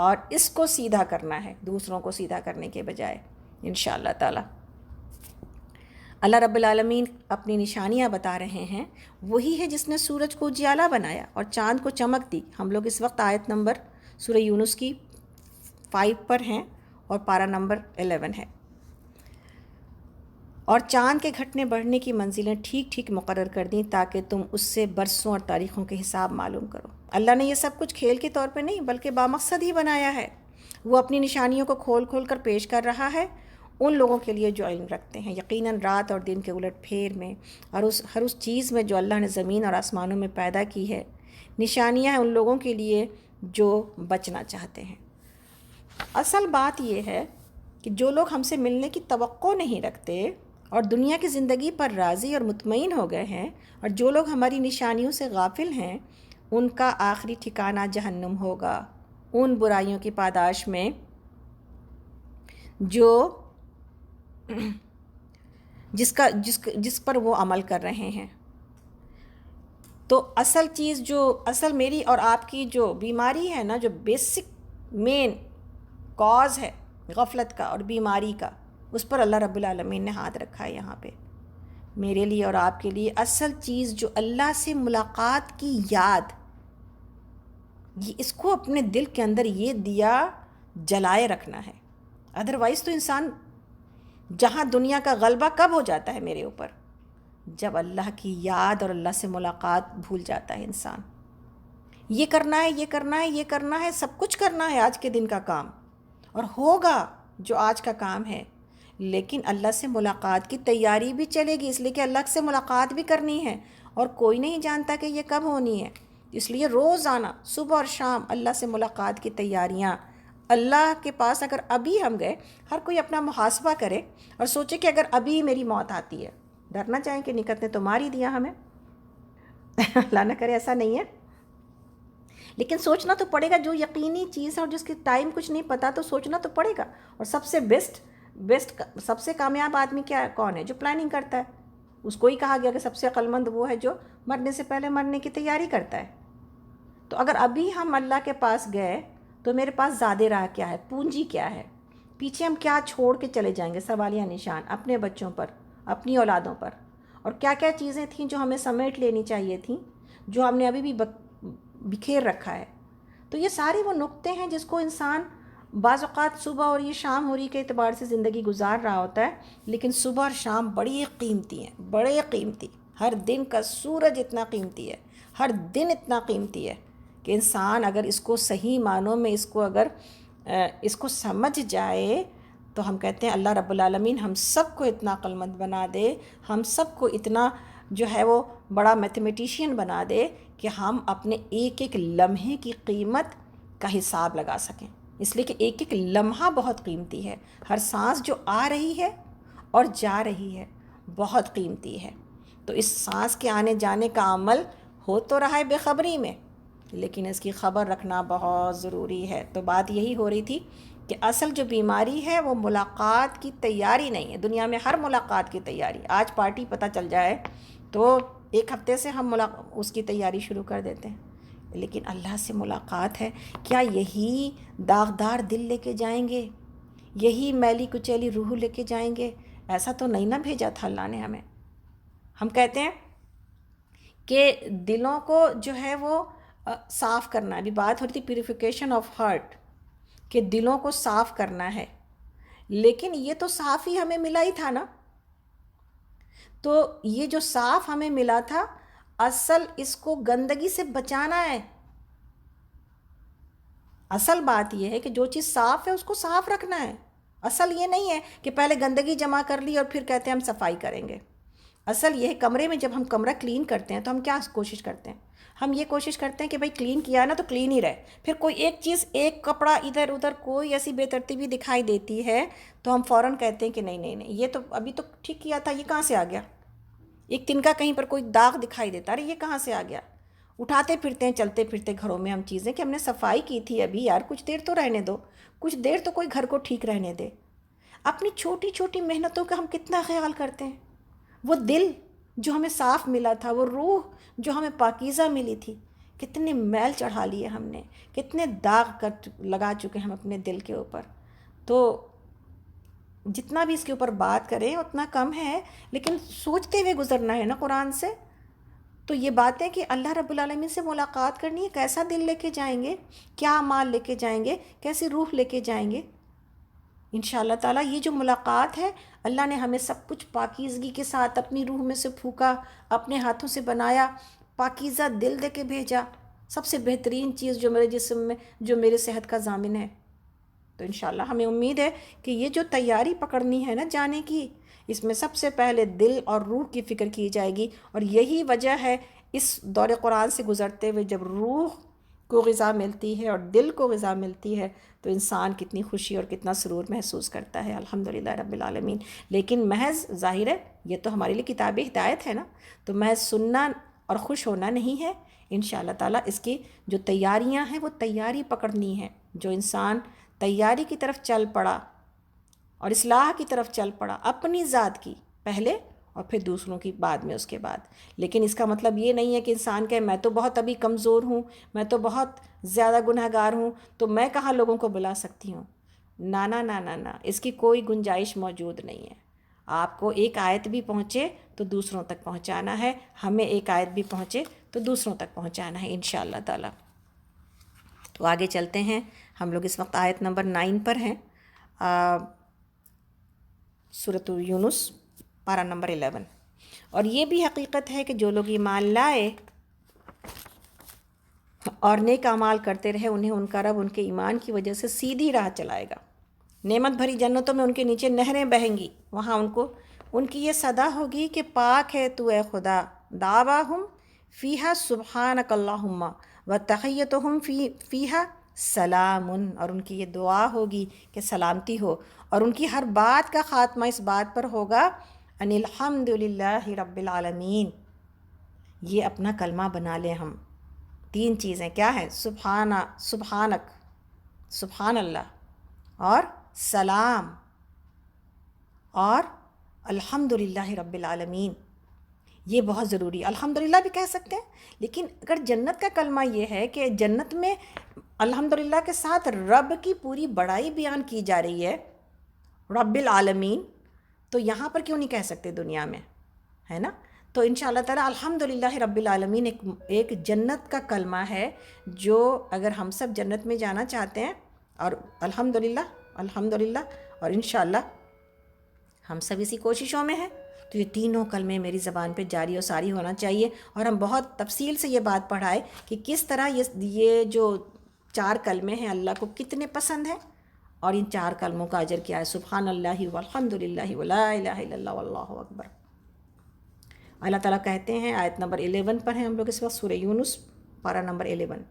اور اس کو سیدھا کرنا ہے دوسروں کو سیدھا کرنے کے بجائے، انشاءاللہ تعالی۔ اللہ رب العالمین اپنی نشانیاں بتا رہے ہیں، وہی ہے جس نے سورج کو اجالا بنایا اور چاند کو چمک دی۔ ہم لوگ اس وقت آیت نمبر سورہ یونس کی 5 پر ہیں اور پارہ نمبر 11 ہے۔ اور چاند کے گھٹنے بڑھنے کی منزلیں ٹھیک ٹھیک مقرر کر دیں تاکہ تم اس سے برسوں اور تاریخوں کے حساب معلوم کرو۔ اللہ نے یہ سب کچھ کھیل کے طور پہ نہیں بلکہ بامقصد ہی بنایا ہے۔ وہ اپنی نشانیوں کو کھول کھول کر پیش کر رہا ہے ان لوگوں کے لیے جو علم رکھتے ہیں، یقیناً رات اور دن کے الٹ پھیر میں اور ہر اس چیز میں جو اللہ نے زمین اور آسمانوں میں پیدا کی ہے نشانیاں ہیں ان لوگوں کے لیے جو بچنا چاہتے ہیں۔ اصل بات یہ ہے کہ جو لوگ ہم سے ملنے کی توقع نہیں رکھتے اور دنیا کی زندگی پر راضی اور مطمئن ہو گئے ہیں، اور جو لوگ ہماری نشانیوں سے غافل ہیں، ان کا آخری ٹھکانہ جہنم ہوگا، ان برائیوں کی پاداش میں جس پر وہ عمل کر رہے ہیں۔ تو اصل میری اور آپ کی جو بیماری ہے نا، جو بیسک مین کاز ہے غفلت کا اور بیماری کا، اس پر اللہ رب العالمین نے ہاتھ رکھا ہے یہاں پہ۔ میرے لیے اور آپ کے لیے اصل چیز جو اللہ سے ملاقات کی یاد، اس کو اپنے دل کے اندر یہ دیا جلائے رکھنا ہے۔ ادروائز تو انسان جہاں دنیا کا غلبہ کب ہو جاتا ہے میرے اوپر، جب اللہ کی یاد اور اللہ سے ملاقات بھول جاتا ہے انسان۔ یہ کرنا ہے، یہ کرنا ہے، یہ کرنا ہے، سب کچھ کرنا ہے آج کے دن کا کام، اور ہوگا جو آج کا کام ہے، لیکن اللہ سے ملاقات کی تیاری بھی چلے گی، اس لیے کہ اللہ سے ملاقات بھی کرنی ہے اور کوئی نہیں جانتا کہ یہ کب ہونی ہے۔ اس لیے روزانہ صبح اور شام اللہ سے ملاقات کی تیاریاں۔ اللہ کے پاس اگر ابھی ہم گئے، ہر کوئی اپنا محاسبہ کرے اور سوچے کہ اگر ابھی میری موت آتی ہے، ڈرنا چاہیں کہ نکت نے تو مار ہی دیا ہمیں، اللہ نہ کرے ایسا نہیں ہے، لیکن سوچنا تو پڑے گا۔ جو یقینی چیز ہے اور جس کی ٹائم کچھ نہیں پتہ، تو سوچنا تو پڑے گا۔ اور سب سے بیسٹ سب سے کامیاب آدمی کون ہے؟ جو پلاننگ کرتا ہے۔ اس کو ہی کہا گیا کہ سب سے عقل مند وہ ہے جو مرنے سے پہلے مرنے کی تیاری کرتا ہے۔ تو اگر ابھی ہم اللہ کے پاس گئے تو میرے پاس زیادہ راہ کیا ہے، پونجی کیا ہے، پیچھے ہم کیا چھوڑ کے چلے جائیں گے، سوالیہ نشان اپنے بچوں پر، اپنی اولادوں پر، اور کیا کیا چیزیں تھیں جو ہمیں سمیٹ لینی چاہیے تھیں، جو ہم نے ابھی بھی بکھیر رکھا ہے۔ تو یہ سارے وہ نقطے ہیں جس کو انسان بعض اوقات صبح اور یہ شام ہو رہی کے اعتبار سے زندگی گزار رہا ہوتا ہے، لیکن صبح اور شام بڑی قیمتی ہیں، بڑے قیمتی۔ ہر دن کا سورج اتنا قیمتی ہے، ہر دن اتنا قیمتی ہے کہ انسان اگر اس کو صحیح معنوں میں اس کو سمجھ جائے تو ہم کہتے ہیں اللہ رب العالمین ہم سب کو اتنا عقل مند بنا دے، ہم سب کو اتنا جو ہے وہ بڑا میتھمیٹیشین بنا دے کہ ہم اپنے ایک ایک لمحے کی قیمت کا حساب لگا سکیں، اس لیے کہ ایک ایک لمحہ بہت قیمتی ہے۔ ہر سانس جو آ رہی ہے اور جا رہی ہے بہت قیمتی ہے۔ تو اس سانس کے آنے جانے کا عمل ہو تو رہا ہے بے خبری میں، لیکن اس کی خبر رکھنا بہت ضروری ہے۔ تو بات یہی ہو رہی تھی کہ اصل جو بیماری ہے وہ ملاقات کی تیاری نہیں ہے۔ دنیا میں ہر ملاقات کی تیاری، آج پارٹی پتہ چل جائے تو ایک ہفتے سے ہم اس کی تیاری شروع کر دیتے ہیں، لیکن اللہ سے ملاقات ہے، کیا یہی داغدار دل لے کے جائیں گے؟ یہی میلی کچیلی روح لے کے جائیں گے؟ ایسا تو نہیں نہ بھیجا تھا اللہ نے ہمیں۔ ہم کہتے ہیں کہ دلوں کو جو ہے وہ صاف کرنا ہے، ابھی بات ہو رہی تھی پیوریفیکیشن آف ہارٹ، کہ دلوں کو صاف کرنا ہے، لیکن یہ تو صاف ہی ہمیں ملا ہی تھا نا۔ تو یہ جو صاف ہمیں ملا تھا، اصل اس کو گندگی سے بچانا ہے۔ اصل بات یہ ہے کہ جو چیز صاف ہے اس کو صاف رکھنا ہے۔ اصل یہ نہیں ہے کہ پہلے گندگی جمع کر لی اور پھر کہتے ہیں ہم صفائی کریں گے۔ اصل یہ ہے کمرے میں جب ہم کمرہ کلین کرتے ہیں تو ہم کیا کوشش کرتے ہیں؟ ہم یہ کوشش کرتے ہیں کہ بھائی کلین کیا نا تو کلین ہی رہے۔ پھر کوئی ایک چیز، ایک کپڑا ادھر ادھر کوئی ایسی بے ترتیبی دکھائی دیتی ہے تو ہم فوراً کہتے ہیں کہ نہیں نہیں نہیں، یہ تو ابھی تو ٹھیک کیا تھا، یہ کہاں سے آ گیا؟ ایک تنکا کہیں پر کوئی داغ دکھائی دیتا، ارے یہ کہاں سے آ گیا؟ اٹھاتے پھرتے ہیں، چلتے پھرتے گھروں میں ہم چیزیں کہ ہم نے صفائی کی تھی ابھی، یار کچھ دیر تو رہنے دو، کچھ دیر تو کوئی گھر کو ٹھیک رہنے دے۔ اپنی چھوٹی چھوٹی محنتوں کا ہم کتنا خیال کرتے ہیں۔ وہ دل جو ہمیں صاف ملا تھا، وہ روح جو ہمیں پاکیزہ ملی تھی، کتنے میل چڑھا لیے ہم نے، کتنے داغ لگا چکے ہم اپنے دل کے اوپر۔ تو جتنا بھی اس کے اوپر بات کریں اتنا کم ہے، لیکن سوچتے ہوئے گزرنا ہے نا قرآن سے۔ تو یہ باتیں کہ اللہ رب العالمین سے ملاقات کرنی ہے، کیسا دل لے کے جائیں گے، کیا مال لے کے جائیں گے، کیسی روح لے کے جائیں گے؟ انشاءاللہ تعالیٰ یہ جو ملاقات ہے، اللہ نے ہمیں سب کچھ پاکیزگی کے ساتھ اپنی روح میں سے پھونکا، اپنے ہاتھوں سے بنایا، پاکیزہ دل دے کے بھیجا، سب سے بہترین چیز جو میرے جسم میں، جو میرے صحت کا ضامن ہے۔ تو انشاءاللہ ہمیں امید ہے کہ یہ جو تیاری پکڑنی ہے نا جانے کی، اس میں سب سے پہلے دل اور روح کی فکر کی جائے گی، اور یہی وجہ ہے اس دور قرآن سے گزرتے ہوئے جب روح کو غذا ملتی ہے اور دل کو غذا ملتی ہے تو انسان کتنی خوشی اور کتنا سرور محسوس کرتا ہے، الحمدللہ رب العالمین۔ لیکن محض ظاہر ہے یہ تو ہمارے لیے کتاب ہدایت ہے نا، تو محض سننا اور خوش ہونا نہیں ہے، انشاءاللہ تعالیٰ اس کی جو تیاریاں ہیں وہ تیاری پکڑنی ہے۔ جو انسان تیاری کی طرف چل پڑا اور اصلاح کی طرف چل پڑا، اپنی ذات کی پہلے اور پھر دوسروں کی بعد میں اس کے بعد، لیکن اس کا مطلب یہ نہیں ہے کہ انسان کہے میں تو بہت ابھی کمزور ہوں، میں تو بہت زیادہ گنہگار ہوں، تو میں کہاں لوگوں کو بلا سکتی ہوں۔ نا نا نا نا نا، اس کی کوئی گنجائش موجود نہیں ہے۔ آپ کو ایک آیت بھی پہنچے تو دوسروں تک پہنچانا ہے، ہمیں ایک آیت بھی پہنچے تو دوسروں تک پہنچانا ہے انشاءاللہ تعالیٰ۔ تو آگے چلتے ہیں، ہم لوگ اس وقت آیت نمبر 9 پر ہیں، سورۃ یونس پارہ نمبر 11۔ اور یہ بھی حقیقت ہے کہ جو لوگ ایمان لائے اور نیک اعمال کرتے رہے، انہیں ان کا رب ان کے ایمان کی وجہ سے سیدھی راہ چلائے گا۔ نعمت بھری جنتوں میں ان کے نیچے نہریں بہیں گی، وہاں ان کی یہ صدا ہوگی کہ پاک ہے تو اے خدا، دعواہم فیہا سبحانک اللہم وتحیتہم فیہا سلام، اور ان کی یہ دعا ہوگی کہ سلامتی ہو، اور ان کی ہر بات کا خاتمہ اس بات پر ہوگا ان الحمدللہ رب العالمین۔ یہ اپنا کلمہ بنا لیں ہم، 3 چیزیں کیا ہیں؟ سبحانک، سبحان اللہ، اور سلام، اور الحمدللہ رب العالمین۔ یہ بہت ضروری ہے۔ الحمدللہ بھی کہہ سکتے ہیں، لیکن اگر جنت کا کلمہ یہ ہے کہ جنت میں الحمدللہ کے ساتھ رب کی پوری بڑائی بیان کی جا رہی ہے، رب العالمین، تو یہاں پر کیوں نہیں کہہ سکتے دنیا میں، ہے نا؟ تو انشاءاللہ تعالیٰ الحمدللہ رب العالمین ایک جنت کا کلمہ ہے، جو اگر ہم سب جنت میں جانا چاہتے ہیں، اور الحمدللہ اور انشاءاللہ ہم سب اسی کوششوں میں ہیں، تو یہ تینوں کلمے میری زبان پہ جاری و ساری ہونا چاہیے۔ اور ہم بہت تفصیل سے یہ بات پڑھائے کہ کس طرح یہ جو 4 کلمے ہیں اللہ کو کتنے پسند ہیں، اور ان 4 کلموں کا اجر کیا ہے۔ سبحان اللہ والحمدللہ ولا الہ الا اللہ واللہ اکبر۔ اللہ تعالیٰ کہتے ہیں، آیت نمبر 11 پر ہیں ہم لوگ اس وقت، سورہ یونس پارہ نمبر 11۔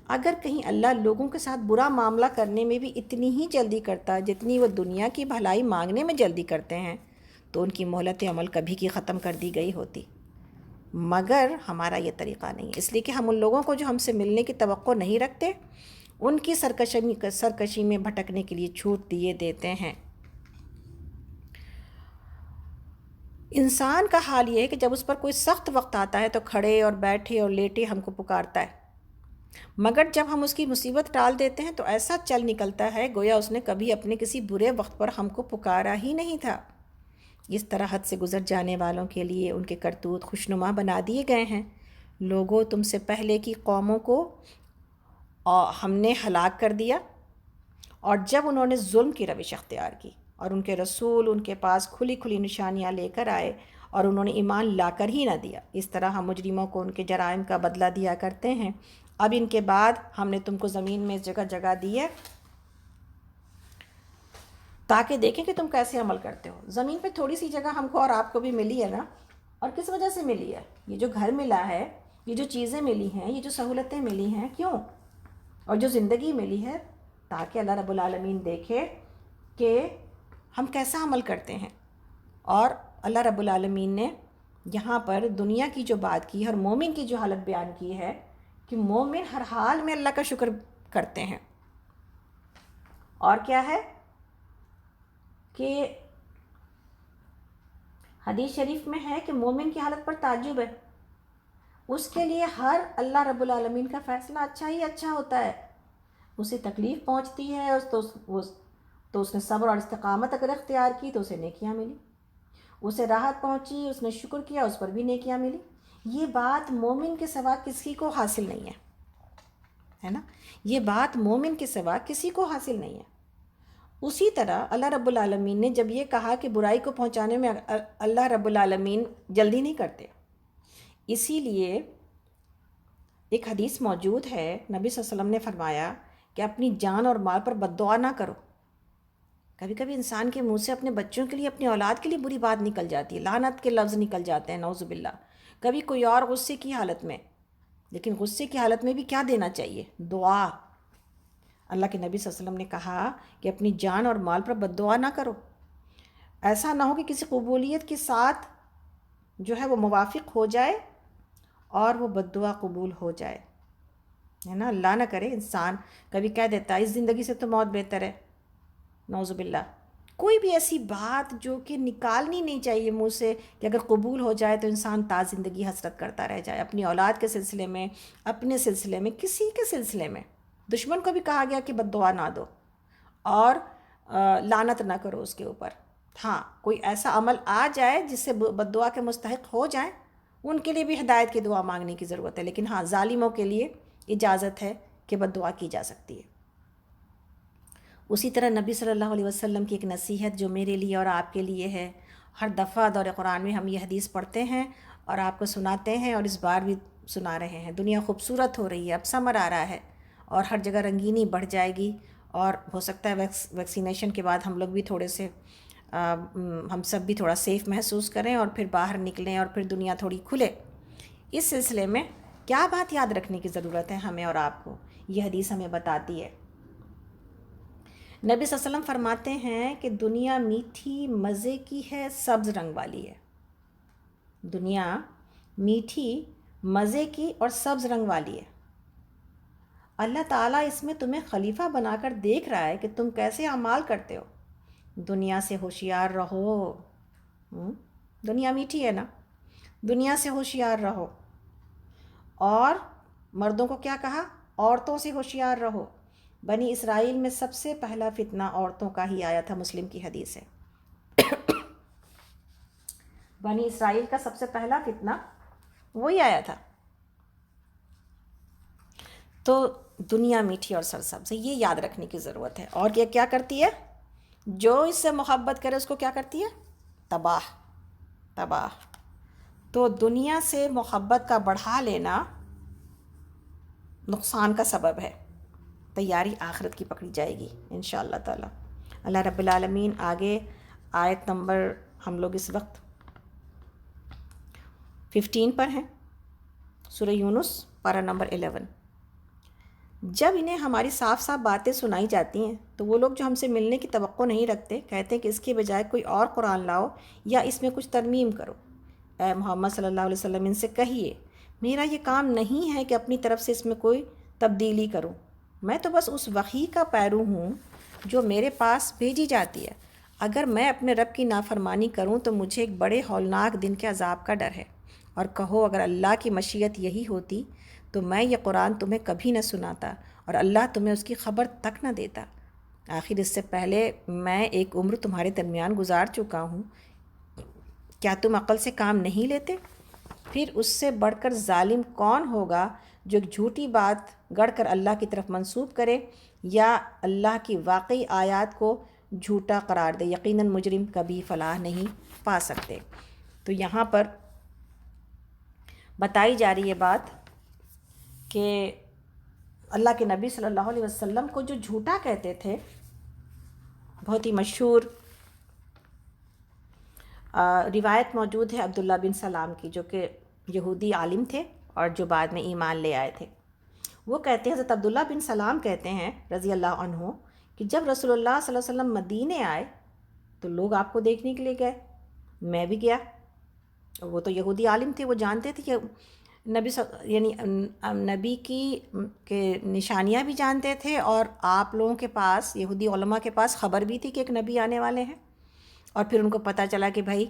اگر کہیں اللہ لوگوں کے ساتھ برا معاملہ کرنے میں بھی اتنی ہی جلدی کرتا جتنی وہ دنیا کی بھلائی مانگنے میں جلدی کرتے ہیں، تو ان کی مہلت عمل کبھی کی ختم کر دی گئی ہوتی، مگر ہمارا یہ طریقہ نہیں ہے، اس لیے کہ ہم ان لوگوں کو جو ہم سے ملنے کی توقع نہیں رکھتے ان کی سرکشی میں بھٹکنے کے لیے چھوٹ دیے دیتے ہیں۔ انسان کا حال یہ ہے کہ جب اس پر کوئی سخت وقت آتا ہے تو کھڑے اور بیٹھے اور لیٹے ہم کو پکارتا ہے، مگر جب ہم اس کی مصیبت ٹال دیتے ہیں تو ایسا چل نکلتا ہے گویا اس نے کبھی اپنے کسی برے وقت پر ہم کو پکارا ہی نہیں تھا۔ اس طرح حد سے گزر جانے والوں کے لیے ان کے کرتوت خوشنما بنا دیے گئے ہیں۔ لوگوں، تم سے پہلے کی قوموں کو ہم نے ہلاک کر دیا، اور جب انہوں نے ظلم کی روش اختیار کی اور ان کے رسول ان کے پاس کھلی کھلی نشانیاں لے کر آئے اور انہوں نے ایمان لا کر ہی نہ دیا، اس طرح ہم مجرموں کو ان کے جرائم کا بدلہ دیا کرتے ہیں۔ اب ان کے بعد ہم نے تم کو زمین میں جگہ جگہ دی ہے تاکہ دیکھیں کہ تم کیسے عمل کرتے ہو۔ زمین پہ تھوڑی سی جگہ ہم کو اور آپ کو بھی ملی ہے نا، اور کس وجہ سے ملی ہے؟ یہ جو گھر ملا ہے، یہ جو چیزیں ملی ہیں، یہ جو سہولتیں ملی ہیں، کیوں؟ اور جو زندگی ملی ہے تاکہ اللہ رب العالمین دیکھے کہ ہم کیسا عمل کرتے ہیں۔ اور اللہ رب العالمین نے یہاں پر دنیا کی جو بات کی ہے اور مومن کی جو حالت بیان کی ہے کہ مومن ہر حال میں اللہ کا شکر کرتے ہیں۔ اور کیا ہے کہ حدیث شریف میں ہے کہ مومن کی حالت پر تعجب ہے، اس کے لیے ہر اللہ رب العالمین کا فیصلہ اچھا ہی اچھا ہوتا ہے۔ اسے تکلیف پہنچتی ہے تو اس نے صبر اور استقامت اگر اختیار کی تو اسے نیکیاں ملی، اسے راحت پہنچی اس نے شکر کیا اس پر بھی نیکیاں ملی۔ یہ بات مومن کے سوا کسی کو حاصل نہیں ہے نا، یہ بات مومن کے سوا کسی کو حاصل نہیں ہے۔ اسی طرح اللہ رب العالمین نے جب یہ کہا کہ برائی کو پہنچانے میں اللہ رب العالمین جلدی نہیں کرتے، اسی لیے ایک حدیث موجود ہے، نبی صلی اللہ علیہ وسلم نے فرمایا کہ اپنی جان اور مال پر بد دعا نہ کرو۔ کبھی کبھی انسان کے منہ سے اپنے بچوں کے لیے، اپنی اولاد کے لیے بری بات نکل جاتی ہے، لعنت کے لفظ نکل جاتے ہیں، نعوذ باللہ۔ کبھی کوئی اور غصے کی حالت میں، لیکن غصے کی حالت میں بھی کیا دینا چاہیے؟ دعا۔ اللہ کے نبی صلی اللہ علیہ وسلم نے کہا کہ اپنی جان اور مال پر بد دعا نہ کرو، ایسا نہ ہو کہ کسی قبولیت کے ساتھ جو ہے وہ موافق ہو جائے اور وہ بد دعا قبول ہو جائے، ہے نا۔ اللہ نہ کرے انسان کبھی کہہ دیتا ہے اس زندگی سے تو موت بہتر ہے، نعوذ باللہ۔ کوئی بھی ایسی بات جو کہ نکالنی نہیں چاہیے منہ سے کہ اگر قبول ہو جائے تو انسان تا زندگی حسرت کرتا رہ جائے، اپنی اولاد کے سلسلے میں، اپنے سلسلے میں، کسی کے سلسلے میں۔ دشمن کو بھی کہا گیا کہ بد دعا نہ دو اور لعنت نہ کرو اس کے اوپر۔ ہاں، کوئی ایسا عمل آ جائے جس سے بد دعا کے مستحق ہو جائیں، ان کے لیے بھی ہدایت کی دعا مانگنے کی ضرورت ہے، لیکن ہاں ظالموں کے لیے اجازت ہے کہ بد دعا کی جا سکتی ہے۔ اسی طرح نبی صلی اللہ علیہ وسلم کی ایک نصیحت جو میرے لیے اور آپ کے لیے ہے، ہر دفعہ دور قرآن میں ہم یہ حدیث پڑھتے ہیں اور آپ کو سناتے ہیں، اور اس بار بھی سنا رہے ہیں۔ دنیا خوبصورت ہو رہی ہے، اب سمر آ رہا ہے اور ہر جگہ رنگینی بڑھ جائے گی، اور ہو سکتا ہے ویکسینیشن کے بعد ہم لوگ بھی تھوڑے سے ہم سب بھی تھوڑا سیف محسوس کریں اور پھر باہر نکلیں اور پھر دنیا تھوڑی کھلے۔ اس سلسلے میں کیا بات یاد رکھنے کی ضرورت ہے ہمیں اور آپ کو؟ یہ حدیث ہمیں بتاتی ہے۔ نبی صلی اللہ علیہ وسلم فرماتے ہیں کہ دنیا میٹھی مزے کی ہے، سبز رنگ والی ہے۔ دنیا میٹھی مزے کی اور سبز رنگ والی ہے۔ اللہ تعالیٰ اس میں تمہیں خلیفہ بنا کر دیکھ رہا ہے کہ تم کیسے اعمال کرتے ہو۔ دنیا سے ہوشیار رہو۔ دنیا میٹھی ہے نا، دنیا سے ہوشیار رہو۔ اور مردوں کو کیا کہا؟ عورتوں سے ہوشیار رہو۔ بنی اسرائیل میں سب سے پہلا فتنہ عورتوں کا ہی آیا تھا، مسلم کی حدیث ہے۔ بنی اسرائیل کا سب سے پہلا فتنہ وہی آیا تھا۔ تو دنیا میٹھی اور سرسبز ہے، یہ یاد رکھنے کی ضرورت ہے۔ اور یہ کیا کرتی ہے؟ جو اس سے محبت کرے اس کو کیا کرتی ہے؟ تباہ تباہ۔ تو دنیا سے محبت کا بڑھا لینا نقصان کا سبب ہے، تیاری آخرت کی پکڑی جائے گی انشاءاللہ تعالی۔ اللہ رب العالمین آگے آیت نمبر ہم لوگ اس وقت 15 پر ہیں، سورہ یونس پارہ نمبر 11۔ جب انہیں ہماری صاف صاف باتیں سنائی جاتی ہیں تو وہ لوگ جو ہم سے ملنے کی توقع نہیں رکھتے کہتے ہیں کہ اس کے بجائے کوئی اور قرآن لاؤ یا اس میں کچھ ترمیم کرو۔ اے محمد صلی اللہ علیہ وسلم ان سے کہیے میرا یہ کام نہیں ہے کہ اپنی طرف سے اس میں کوئی تبدیلی کروں، میں تو بس اس وحی کا پیرو ہوں جو میرے پاس بھیجی جاتی ہے۔ اگر میں اپنے رب کی نافرمانی کروں تو مجھے ایک بڑے ہولناک دن کے عذاب کا ڈر ہے، اور کہو اگر اللہ کی مشیت یہی ہوتی تو میں یہ قرآن تمہیں کبھی نہ سناتا اور اللہ تمہیں اس کی خبر تک نہ دیتا۔ آخر اس سے پہلے میں ایک عمر تمہارے درمیان گزار چکا ہوں، کیا تم عقل سے کام نہیں لیتے؟ پھر اس سے بڑھ کر ظالم کون ہوگا جو ایک جھوٹی بات گڑھ کر اللہ کی طرف منسوب کرے یا اللہ کی واقعی آیات کو جھوٹا قرار دے۔ یقیناً مجرم کبھی فلاح نہیں پا سکتے۔ تو یہاں پر بتائی جا رہی ہے بات کہ اللہ کے نبی صلی اللہ علیہ وسلم کو جو جھوٹا کہتے تھے، بہت ہی مشہور روایت موجود ہے عبداللہ بن سلام کی، جو کہ یہودی عالم تھے اور جو بعد میں ایمان لے آئے تھے۔ وہ کہتے ہیں، حضرت عبداللہ بن سلام کہتے ہیں رضی اللہ عنہ کہ جب رسول اللہ صلی اللہ علیہ وسلم مدینے آئے تو لوگ آپ کو دیکھنے کے لیے گئے، میں بھی گیا۔ وہ تو یہودی عالم تھے، وہ جانتے تھے کہ نبی کی نشانیاں بھی جانتے تھے، اور آپ لوگوں کے پاس، یہودی علماء کے پاس خبر بھی تھی کہ ایک نبی آنے والے ہیں۔ اور پھر ان کو پتہ چلا کہ بھائی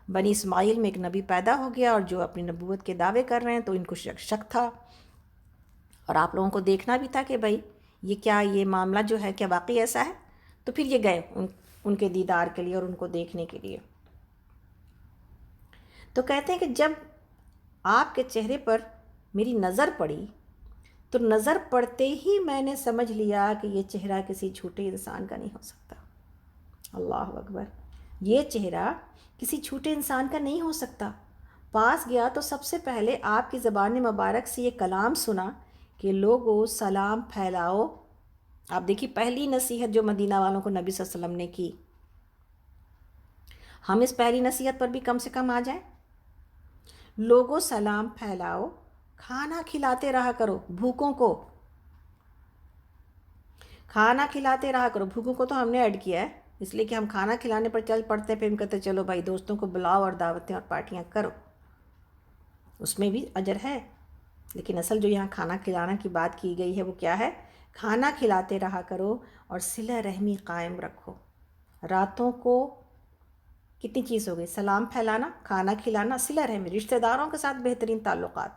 بنی اسماعیل میں ایک نبی پیدا ہو گیا اور جو اپنی نبوت کے دعوے کر رہے ہیں، تو ان کو شک تھا، اور آپ لوگوں کو دیکھنا بھی تھا کہ بھائی یہ معاملہ جو ہے کیا واقعی ایسا ہے۔ تو پھر یہ گئے ان کے دیدار کے لیے اور ان کو دیکھنے کے لیے۔ تو کہتے ہیں کہ جب آپ کے چہرے پر میری نظر پڑی تو نظر پڑتے ہی میں نے سمجھ لیا کہ یہ چہرہ کسی جھوٹے انسان کا نہیں ہو سکتا۔ اللہ اکبر، یہ چہرہ کسی جھوٹے انسان کا نہیں ہو سکتا۔ پاس گیا تو سب سے پہلے آپ کی زبان مبارک سے یہ کلام سنا کہ لوگو سلام پھیلاؤ۔ آپ دیکھیے پہلی نصیحت جو مدینہ والوں کو نبی صلی اللہ علیہ وسلم نے کی، ہم اس پہلی نصیحت پر بھی کم سے کم آ جائیں۔ لوگوں سلام پھیلاؤ، کھانا کھلاتے رہا کرو بھوکوں کو، کھانا کھلاتے رہا کرو۔ بھوکوں کو تو ہم نے ایڈ کیا ہے اس لیے کہ ہم کھانا کھلانے پر چل پڑتے ہیں، پھر ہم کہتے چلو بھائی دوستوں کو بلاؤ اور دعوتیں اور پارٹیاں کرو، اس میں بھی اجر ہے۔ لیکن اصل جو یہاں کھانا کھلانا کی بات کی گئی ہے وہ کیا ہے؟ کھانا کھلاتے رہا کرو اور صلہ رحمی قائم رکھو۔ راتوں کو کتنی چیز ہو گئی، سلام پھیلانا، کھانا کھلانا، صلہ رحمی، رشتہ داروں کے ساتھ بہترین تعلقات۔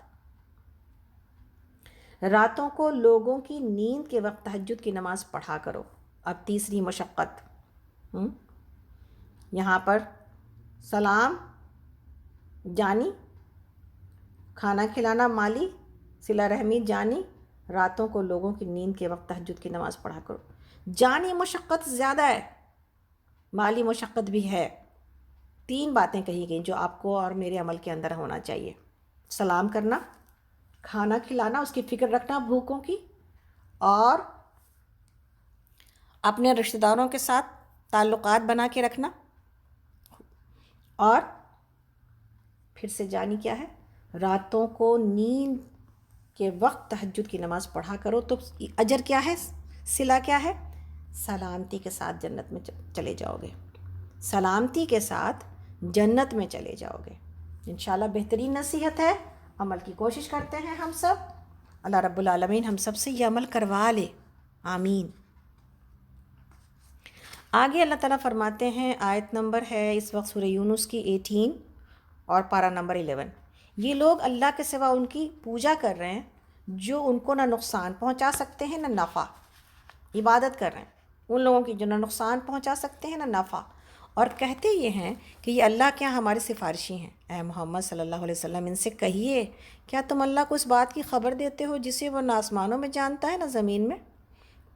راتوں کو لوگوں کی نیند کے وقت تہجد کی نماز پڑھا کرو۔ اب تیسری مشقت، یہاں پر سلام جانی، کھانا کھلانا مالی، صلہ رحمی جانی، راتوں کو لوگوں کی نیند کے وقت تہجد کی نماز پڑھا کرو۔ جانی مشقت زیادہ ہے، مالی مشقت بھی ہے۔ تین باتیں کہی گئیں جو آپ کو اور میرے عمل کے اندر ہونا چاہیے: سلام کرنا، کھانا کھلانا، اس کی فکر رکھنا بھوکوں کی، اور اپنے رشتہ داروں کے ساتھ تعلقات بنا کے رکھنا۔ اور پھر سے جانی کیا ہے؟ راتوں کو نیند کے وقت تہجد کی نماز پڑھا کرو۔ تو اجر کیا ہے؟ صلہ کیا ہے؟ سلامتی کے ساتھ جنت میں چلے جاؤ گے، سلامتی کے ساتھ جنت میں چلے جاؤ گے انشاءاللہ۔ بہترین نصیحت ہے، عمل کی کوشش کرتے ہیں ہم سب۔ اللہ رب العالمین ہم سب سے یہ عمل کروا لے، آمین۔ آگے اللہ تعالیٰ فرماتے ہیں، آیت نمبر ہے اس وقت سورہ یونس کی 18 اور پارہ نمبر 11۔ یہ لوگ اللہ کے سوا ان کی پوجا کر رہے ہیں جو ان کو نہ نقصان پہنچا سکتے ہیں نہ نفع۔ عبادت کر رہے ہیں ان لوگوں کی جو نہ نقصان پہنچا سکتے ہیں نہ نفع، اور کہتے یہ ہیں کہ یہ اللہ کے یہاں ہمارے سفارشی ہیں۔ اے محمد صلی اللہ علیہ وسلم ان سے کہیے، کیا تم اللہ کو اس بات کی خبر دیتے ہو جسے وہ نہ آسمانوں میں جانتا ہے نہ زمین میں؟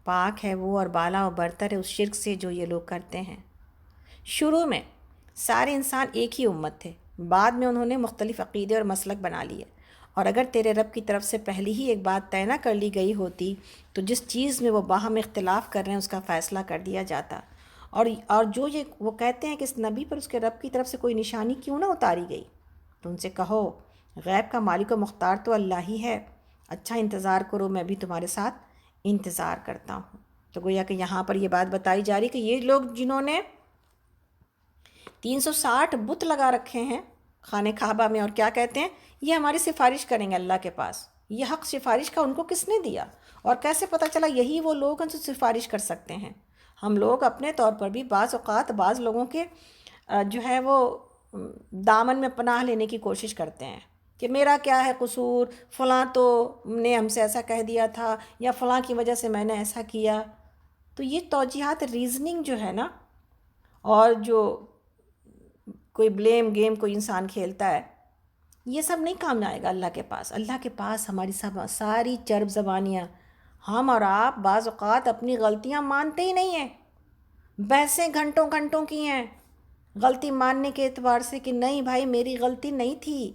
پاک ہے وہ اور بالا و برتر ہے اس شرک سے جو یہ لوگ کرتے ہیں۔ شروع میں سارے انسان ایک ہی امت تھے، بعد میں انہوں نے مختلف عقیدے اور مسلک بنا لیے، اور اگر تیرے رب کی طرف سے پہلی ہی ایک بات طے نہ کر لی گئی ہوتی تو جس چیز میں وہ باہم اختلاف کر رہے ہیں اس کا فیصلہ کر دیا جاتا۔ اور جو وہ کہتے ہیں کہ اس نبی پر اس کے رب کی طرف سے کوئی نشانی کیوں نہ اتاری گئی، تو ان سے کہو غیب کا مالک و مختار تو اللہ ہی ہے، اچھا انتظار کرو، میں بھی تمہارے ساتھ انتظار کرتا ہوں۔ تو گویا کہ یہاں پر یہ بات بتائی جا رہی کہ یہ لوگ جنہوں نے 360 بت لگا رکھے ہیں خانہ کعبہ میں، اور کیا کہتے ہیں یہ ہماری سفارش کریں گے اللہ کے پاس، یہ حق سفارش کا ان کو کس نے دیا؟ اور کیسے پتہ چلا یہی وہ لوگ ہیں جو سفارش کر سکتے ہیں؟ ہم لوگ اپنے طور پر بھی بعض اوقات بعض لوگوں کے جو ہے وہ دامن میں پناہ لینے کی کوشش کرتے ہیں کہ میرا کیا ہے قصور، فلاں تو نے ہم سے ایسا کہہ دیا تھا، یا فلاں کی وجہ سے میں نے ایسا کیا۔ تو یہ توجیہات ریزننگ جو ہے نا، اور جو کوئی بلیم گیم کوئی انسان کھیلتا ہے، یہ سب نہیں کام آئے گا اللہ کے پاس۔ اللہ کے پاس ہماری ساری چرب زبانیاں، ہم اور آپ بعض اوقات اپنی غلطیاں مانتے ہی نہیں ہیں، بحثیں گھنٹوں گھنٹوں کی ہیں غلطی ماننے کے اعتبار سے کہ نہیں بھائی میری غلطی نہیں تھی،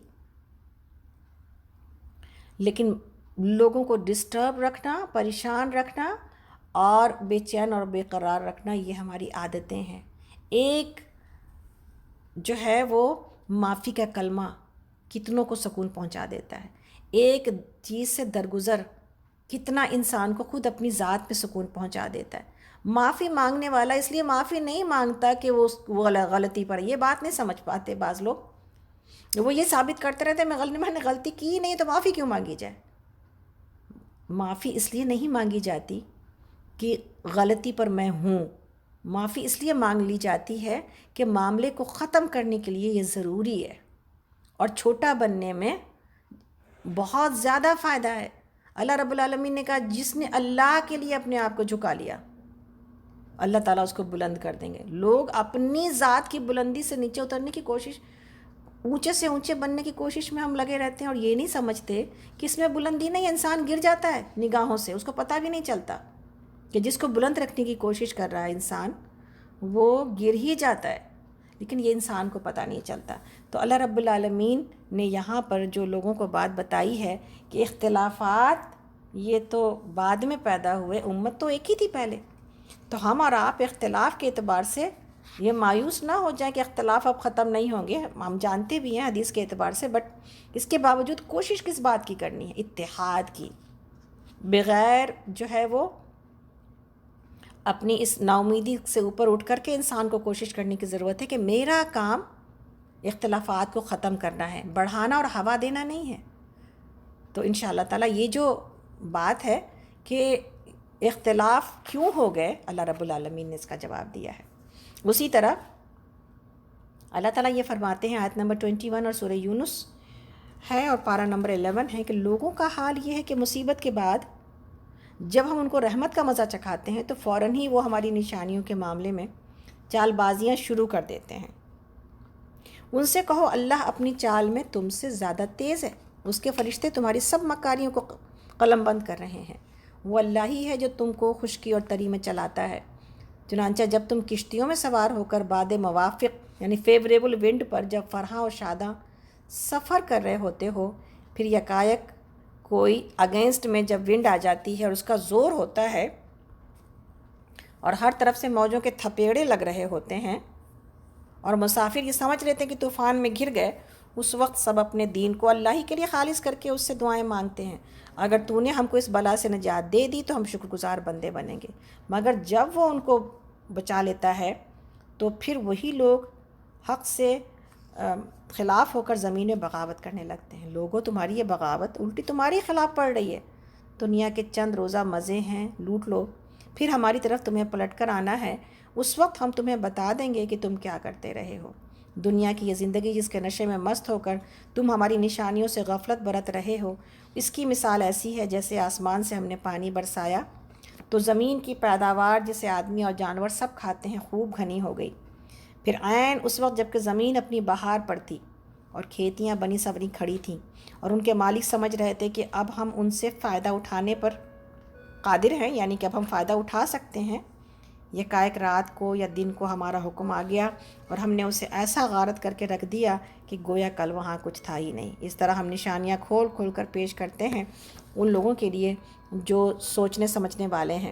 لیکن لوگوں کو ڈسٹرب رکھنا، پریشان رکھنا اور بے چین اور بے قرار رکھنا، یہ ہماری عادتیں ہیں۔ ایک جو ہے وہ معافی کا کلمہ کتنوں کو سکون پہنچا دیتا ہے، ایک چیز سے درگزر کتنا انسان کو خود اپنی ذات پہ سکون پہنچا دیتا ہے۔ معافی مانگنے والا اس لیے معافی نہیں مانگتا کہ وہ غلطی پر، یہ بات نہیں سمجھ پاتے بعض لوگ، وہ یہ ثابت کرتے رہتے میں نے غلطی کی نہیں تو معافی کیوں مانگی جائے۔ معافی اس لیے نہیں مانگی جاتی کہ غلطی پر میں ہوں، معافی اس لیے مانگ لی جاتی ہے کہ معاملے کو ختم کرنے کے لیے یہ ضروری ہے، اور چھوٹا بننے میں بہت زیادہ فائدہ ہے۔ اللہ رب العالمین نے کہا جس نے اللہ کے لیے اپنے آپ کو جھکا لیا، اللہ تعالیٰ اس کو بلند کر دیں گے۔ لوگ اپنی ذات کی بلندی سے نیچے اترنے کی کوشش، اونچے سے اونچے بننے کی کوشش میں ہم لگے رہتے ہیں، اور یہ نہیں سمجھتے کہ اس میں بلندی نہیں، انسان گر جاتا ہے نگاہوں سے، اس کو پتہ بھی نہیں چلتا کہ جس کو بلند رکھنے کی کوشش کر رہا ہے انسان وہ گر ہی جاتا ہے، لیکن یہ انسان کو پتہ نہیں چلتا۔ تو اللہ رب العالمین نے یہاں پر جو لوگوں کو بات بتائی ہے کہ اختلافات یہ تو بعد میں پیدا ہوئے، امت تو ایک ہی تھی پہلے، تو ہم اور آپ اختلاف کے اعتبار سے یہ مایوس نہ ہو جائیں کہ اختلاف اب ختم نہیں ہوں گے، ہم جانتے بھی ہیں حدیث کے اعتبار سے، بٹ اس کے باوجود کوشش کس بات کی کرنی ہے؟ اتحاد کی، بغیر جو ہے وہ اپنی اس ناامیدی سے اوپر اٹھ کر کے انسان کو کوشش کرنے کی ضرورت ہے کہ میرا کام اختلافات کو ختم کرنا ہے، بڑھانا اور ہوا دینا نہیں ہے۔ تو انشاءاللہ تعالیٰ یہ جو بات ہے کہ اختلاف کیوں ہو گئے، اللہ رب العالمین نے اس کا جواب دیا ہے۔ اسی طرح اللہ تعالیٰ یہ فرماتے ہیں آیت نمبر 21 اور سورہ یونس ہے اور پارہ نمبر 11 ہے کہ لوگوں کا حال یہ ہے کہ مصیبت کے بعد جب ہم ان کو رحمت کا مزہ چکھاتے ہیں تو فوراً ہی وہ ہماری نشانیوں کے معاملے میں چال بازیاں شروع کر دیتے ہیں۔ ان سے کہو اللہ اپنی چال میں تم سے زیادہ تیز ہے، اس کے فرشتے تمہاری سب مکاریوں کو قلم بند کر رہے ہیں، وہ اللہ ہی ہے جو تم کو خشکی اور تری میں چلاتا ہے۔ چنانچہ جب تم کشتیوں میں سوار ہو کر بعد موافق یعنی فیوریبل ونڈ پر جب فرحاں اور شاداں سفر کر رہے ہوتے ہو، پھر یکایک کوئی اگینسٹ میں جب ونڈ آ جاتی ہے اور اس کا زور ہوتا ہے اور ہر طرف سے موجوں کے تھپیڑے لگ رہے ہوتے ہیں اور مسافر یہ سمجھ لیتے ہیں کہ طوفان میں گر گئے، اس وقت سب اپنے دین کو اللہ ہی کے لیے خالص کر کے اس سے دعائیں مانگتے ہیں، اگر تو نے ہم کو اس بلا سے نجات دے دی تو ہم شکر گزار بندے بنیں گے۔ مگر جب وہ ان کو بچا لیتا ہے تو پھر وہی لوگ حق سے خلاف ہو کر زمین میں بغاوت کرنے لگتے ہیں۔ لوگوں تمہاری یہ بغاوت الٹی تمہاری خلاف پڑ رہی ہے، دنیا کے چند روزہ مزے ہیں لوٹ لو، پھر ہماری طرف تمہیں پلٹ کر آنا ہے، اس وقت ہم تمہیں بتا دیں گے کہ تم کیا کرتے رہے ہو۔ دنیا کی یہ زندگی جس کے نشے میں مست ہو کر تم ہماری نشانیوں سے غفلت برت رہے ہو، اس کی مثال ایسی ہے جیسے آسمان سے ہم نے پانی برسایا تو زمین کی پیداوار جسے آدمی اور جانور سب کھاتے ہیں خوب گھنی ہو گئی، پھر عین اس وقت جب کہ زمین اپنی بہار پر تھی اور کھیتیاں بنی سبری کھڑی تھیں اور ان کے مالک سمجھ رہے تھے کہ اب ہم ان سے فائدہ اٹھانے پر قادر ہیں، یعنی کہ اب ہم فائدہ اٹھا سکتے ہیں، یکایک رات کو یا دن کو ہمارا حکم آ گیا اور ہم نے اسے ایسا غارت کر کے رکھ دیا کہ گویا کل وہاں کچھ تھا ہی نہیں۔ اس طرح ہم نشانیاں کھول کھول کر پیش کرتے ہیں ان لوگوں کے لیے جو سوچنے سمجھنے والے ہیں۔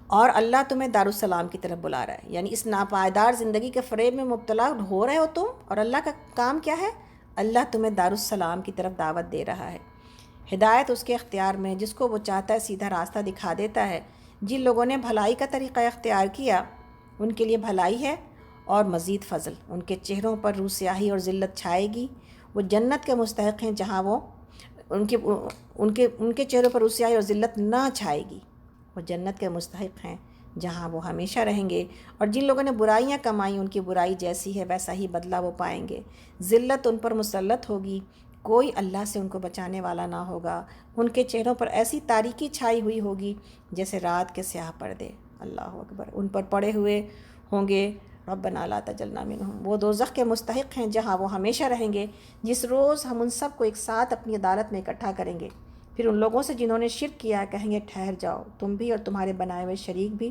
اور اللہ تمہیں دارالسلام کی طرف بلا رہا ہے، یعنی اس ناپائیدار زندگی کے فریب میں مبتلا ہو رہے ہو تم، اور اللہ کا کام کیا ہے؟ اللہ تمہیں دارالسلام کی طرف دعوت دے رہا ہے۔ ہدایت اس کے اختیار میں، جس کو وہ چاہتا ہے سیدھا راستہ دکھا دیتا ہے۔ جن لوگوں نے بھلائی کا طریقہ اختیار کیا ان کے لیے بھلائی ہے اور مزید فضل، ان کے چہروں پر روح سیاہی اور ذلت چھائے گی۔ وہ جنت کے مستحق ہیں جہاں وہ ان کے چہروں پر روح سیاہی اور ذلت نہ چھائے گی۔ وہ جنت کے مستحق ہیں جہاں وہ ہمیشہ رہیں گے۔ اور جن لوگوں نے برائیاں کمائیں ان کی برائی جیسی ہے ویسا ہی بدلہ وہ پائیں گے۔ ذلت ان پر مسلط ہوگی، کوئی اللہ سے ان کو بچانے والا نہ ہوگا۔ ان کے چہروں پر ایسی تاریکی چھائی ہوئی ہوگی جیسے رات کے سیاہ پردے۔ اللہ اکبر۔ ان پر پڑے ہوئے ہوں گے ربنا لا تجعلنا منہم۔ وہ دوزخ کے مستحق ہیں جہاں وہ ہمیشہ رہیں گے، جس روز ہم ان سب کو ایک ساتھ اپنی عدالت میں اکٹھا کریں گے۔ پھر ان لوگوں سے جنہوں نے شرک کیا کہیں گے ٹھہر جاؤ، تم بھی اور تمہارے بنائے ہوئے شریک بھی۔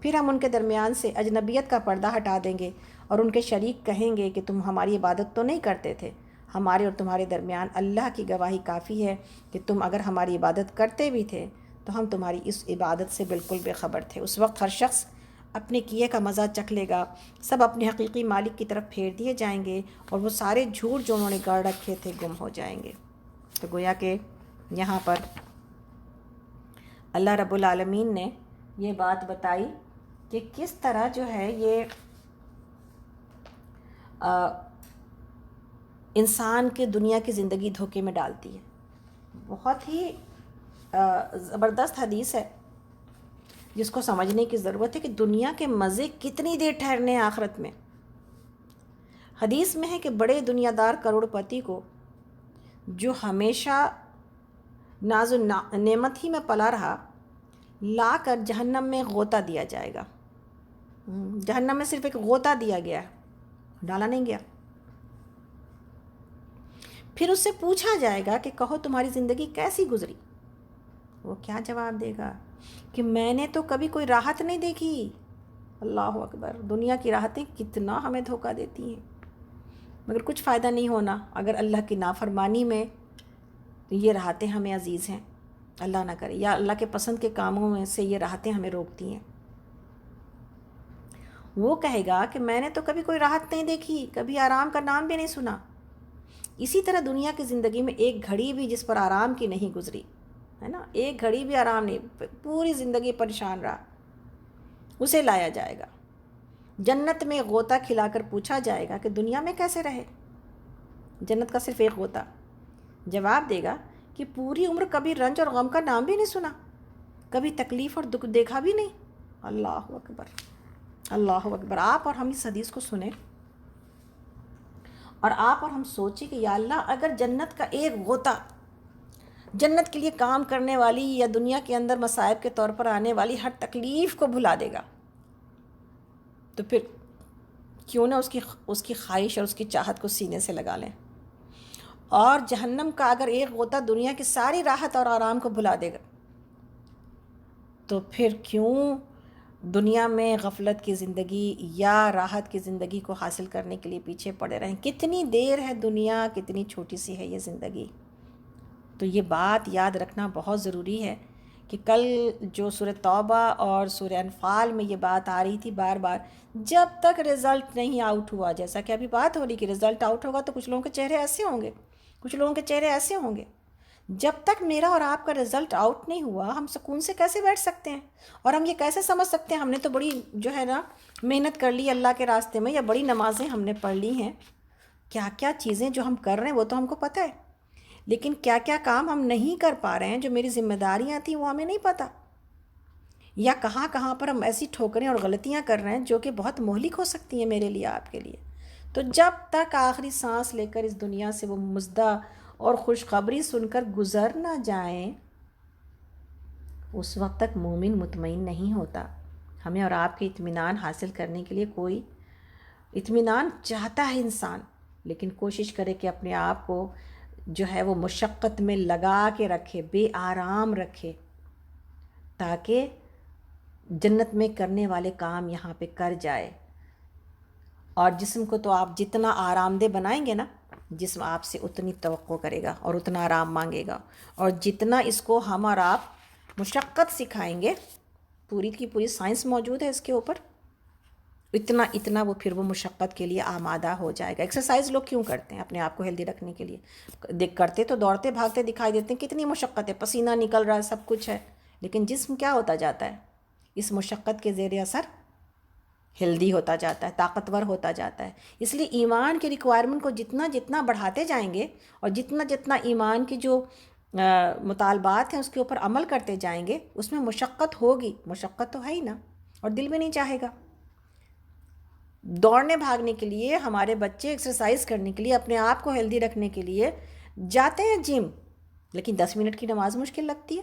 پھر ہم ان کے درمیان سے اجنبیت کا پردہ ہٹا دیں گے اور ان کے شریک کہیں گے کہ تم ہماری عبادت تو نہیں کرتے تھے، ہمارے اور تمہارے درمیان اللہ کی گواہی کافی ہے کہ تم اگر ہماری عبادت کرتے بھی تھے تو ہم تمہاری اس عبادت سے بالکل بے خبر تھے۔ اس وقت ہر شخص اپنے کیے کا مزہ چکھ لے گا، سب اپنے حقیقی مالک کی طرف پھیر دیے جائیں گے اور وہ سارے جھوٹ جو انہوں نے گڑھ رکھے تھے گم ہو جائیں گے۔ تو گویا کہ یہاں پر اللہ رب العالمین نے یہ بات بتائی کہ کس طرح جو ہے یہ انسان کے دنیا کی زندگی دھوکے میں ڈالتی ہے۔ بہت ہی زبردست حدیث ہے جس کو سمجھنے کی ضرورت ہے کہ دنیا کے مزے کتنی دیر ٹھہرنے آخرت میں۔ حدیث میں ہے کہ بڑے دنیا دار کروڑ پتی کو جو ہمیشہ ناز و نعمت ہی میں پلا رہا، لا کر جہنم میں غوطہ دیا جائے گا۔ جہنم میں صرف ایک غوطہ دیا گیا ہے، ڈالا نہیں گیا۔ پھر اس سے پوچھا جائے گا کہ کہو تمہاری زندگی کیسی گزری؟ وہ کیا جواب دے گا کہ میں نے تو کبھی کوئی راحت نہیں دیکھی۔ اللہ اکبر۔ دنیا کی راحتیں کتنا ہمیں دھوکہ دیتی ہیں، مگر کچھ فائدہ نہیں ہونا اگر اللہ کی نافرمانی میں یہ راحتیں ہمیں عزیز ہیں، اللہ نہ کرے، یا اللہ کے پسند کے کاموں میں سے یہ راحتیں ہمیں روکتی ہیں۔ وہ کہے گا کہ میں نے تو کبھی کوئی راحت نہیں دیکھی، کبھی آرام کا نام بھی نہیں سنا۔ اسی طرح دنیا کی زندگی میں ایک گھڑی بھی جس پر آرام کی نہیں گزری ہے نا، ایک گھڑی بھی آرام نہیں، پوری زندگی پریشان رہا، اسے لایا جائے گا جنت میں غوطہ کھلا کر پوچھا جائے گا کہ دنیا میں کیسے رہے؟ جنت کا صرف ایک غوطہ جواب دے گا کہ پوری عمر کبھی رنج اور غم کا نام بھی نہیں سنا، کبھی تکلیف اور دکھ دیکھا بھی نہیں۔ اللہ اکبر، اللہ اکبر۔ آپ اور ہم اس حدیث کو سنیں اور آپ اور ہم سوچیں کہ یا اللہ اگر جنت کا ایک غوطہ جنت کے لیے کام کرنے والی یا دنیا کے اندر مصائب کے طور پر آنے والی ہر تکلیف کو بھلا دے گا تو پھر کیوں نہ اس کی خواہش اور اس کی چاہت کو سینے سے لگا لیں۔ اور جہنم کا اگر ایک غوطہ دنیا کی ساری راحت اور آرام کو بھلا دے گا تو پھر کیوں دنیا میں غفلت کی زندگی یا راحت کی زندگی کو حاصل کرنے کے لیے پیچھے پڑے رہیں۔ کتنی دیر ہے دنیا، کتنی چھوٹی سی ہے یہ زندگی۔ تو یہ بات یاد رکھنا بہت ضروری ہے کہ کل جو سورہ توبہ اور سورہ انفال میں یہ بات آ رہی تھی بار بار، جب تک رزلٹ نہیں آؤٹ ہوا، جیسا کہ ابھی بات ہو رہی کہ رزلٹ آؤٹ ہوگا تو کچھ لوگوں کے چہرے ایسے ہوں گے، کچھ لوگوں کے چہرے ایسے ہوں گے۔ جب تک میرا اور آپ کا رزلٹ آؤٹ نہیں ہوا ہم سکون سے کیسے بیٹھ سکتے ہیں؟ اور ہم یہ کیسے سمجھ سکتے ہیں ہم نے تو بڑی جو ہے نا محنت کر لی اللہ کے راستے میں، یا بڑی نمازیں ہم نے پڑھ لی ہیں، کیا کیا چیزیں جو ہم کر رہے ہیں وہ تو ہم کو پتہ ہے، لیکن کیا کیا کام ہم نہیں کر پا رہے ہیں جو میری ذمہ داریاں تھیں وہ ہمیں نہیں پتہ، یا کہاں کہاں پر ہم ایسی ٹھوکریں اور غلطیاں کر رہے ہیں جو کہ بہت مہلک ہو سکتی ہیں میرے لیے، آپ کے لیے۔ تو جب تک آخری سانس لے کر اس دنیا سے وہ مزدہ اور خوشخبری سن کر گزر نہ جائیں، اس وقت تک مومن مطمئن نہیں ہوتا۔ ہمیں اور آپ کے اطمینان حاصل کرنے کے لیے کوئی اطمینان چاہتا ہے انسان، لیکن کوشش کرے کہ اپنے آپ کو جو ہے وہ مشقت میں لگا کے رکھے، بے آرام رکھے، تاکہ جنت میں کرنے والے کام یہاں پہ کر جائے۔ اور جسم کو تو آپ جتنا آرام دہ بنائیں گے نا، جسم آپ سے اتنی توقع کرے گا اور اتنا آرام مانگے گا، اور جتنا اس کو ہم اور آپ مشقت سکھائیں گے، پوری کی پوری سائنس موجود ہے اس کے اوپر، اتنا اتنا وہ پھر وہ مشقت کے لیے آمادہ ہو جائے گا۔ ایکسرسائز لوگ کیوں کرتے ہیں؟ اپنے آپ کو ہیلدی رکھنے کے لیے۔ کرتے تو دوڑتے بھاگتے دکھائی دیتے ہیں، کتنی مشقت ہے، پسینہ نکل رہا ہے، سب کچھ ہے، لیکن جسم کیا ہوتا جاتا ہے اس مشقت کے زیر اثر؟ ہیلدی ہوتا جاتا ہے، طاقتور ہوتا جاتا ہے۔ اس لیے ایمان کی ریکوائرمنٹ کو جتنا جتنا بڑھاتے جائیں گے اور جتنا جتنا ایمان کی جو مطالبات ہیں اس کے اوپر عمل کرتے جائیں گے، اس میں مشقت ہوگی، مشقت تو ہے ہی نا، اور دل بھی نہیں چاہے گا۔ دوڑنے بھاگنے کے لیے ہمارے بچے ایکسرسائز کرنے کے لیے، اپنے آپ کو ہیلدی رکھنے کے لیے جاتے ہیں جم، لیکن 10 منٹ کی نماز مشکل لگتی ہے۔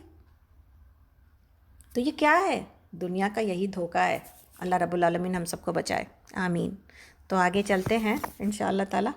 تو یہ کیا ہے؟ دنیا کا یہی دھوکہ ہے۔ اللہ رب العالمین ہم سب کو بچائے، آمین۔ تو آگے چلتے ہیں انشاءاللہ تعالی۔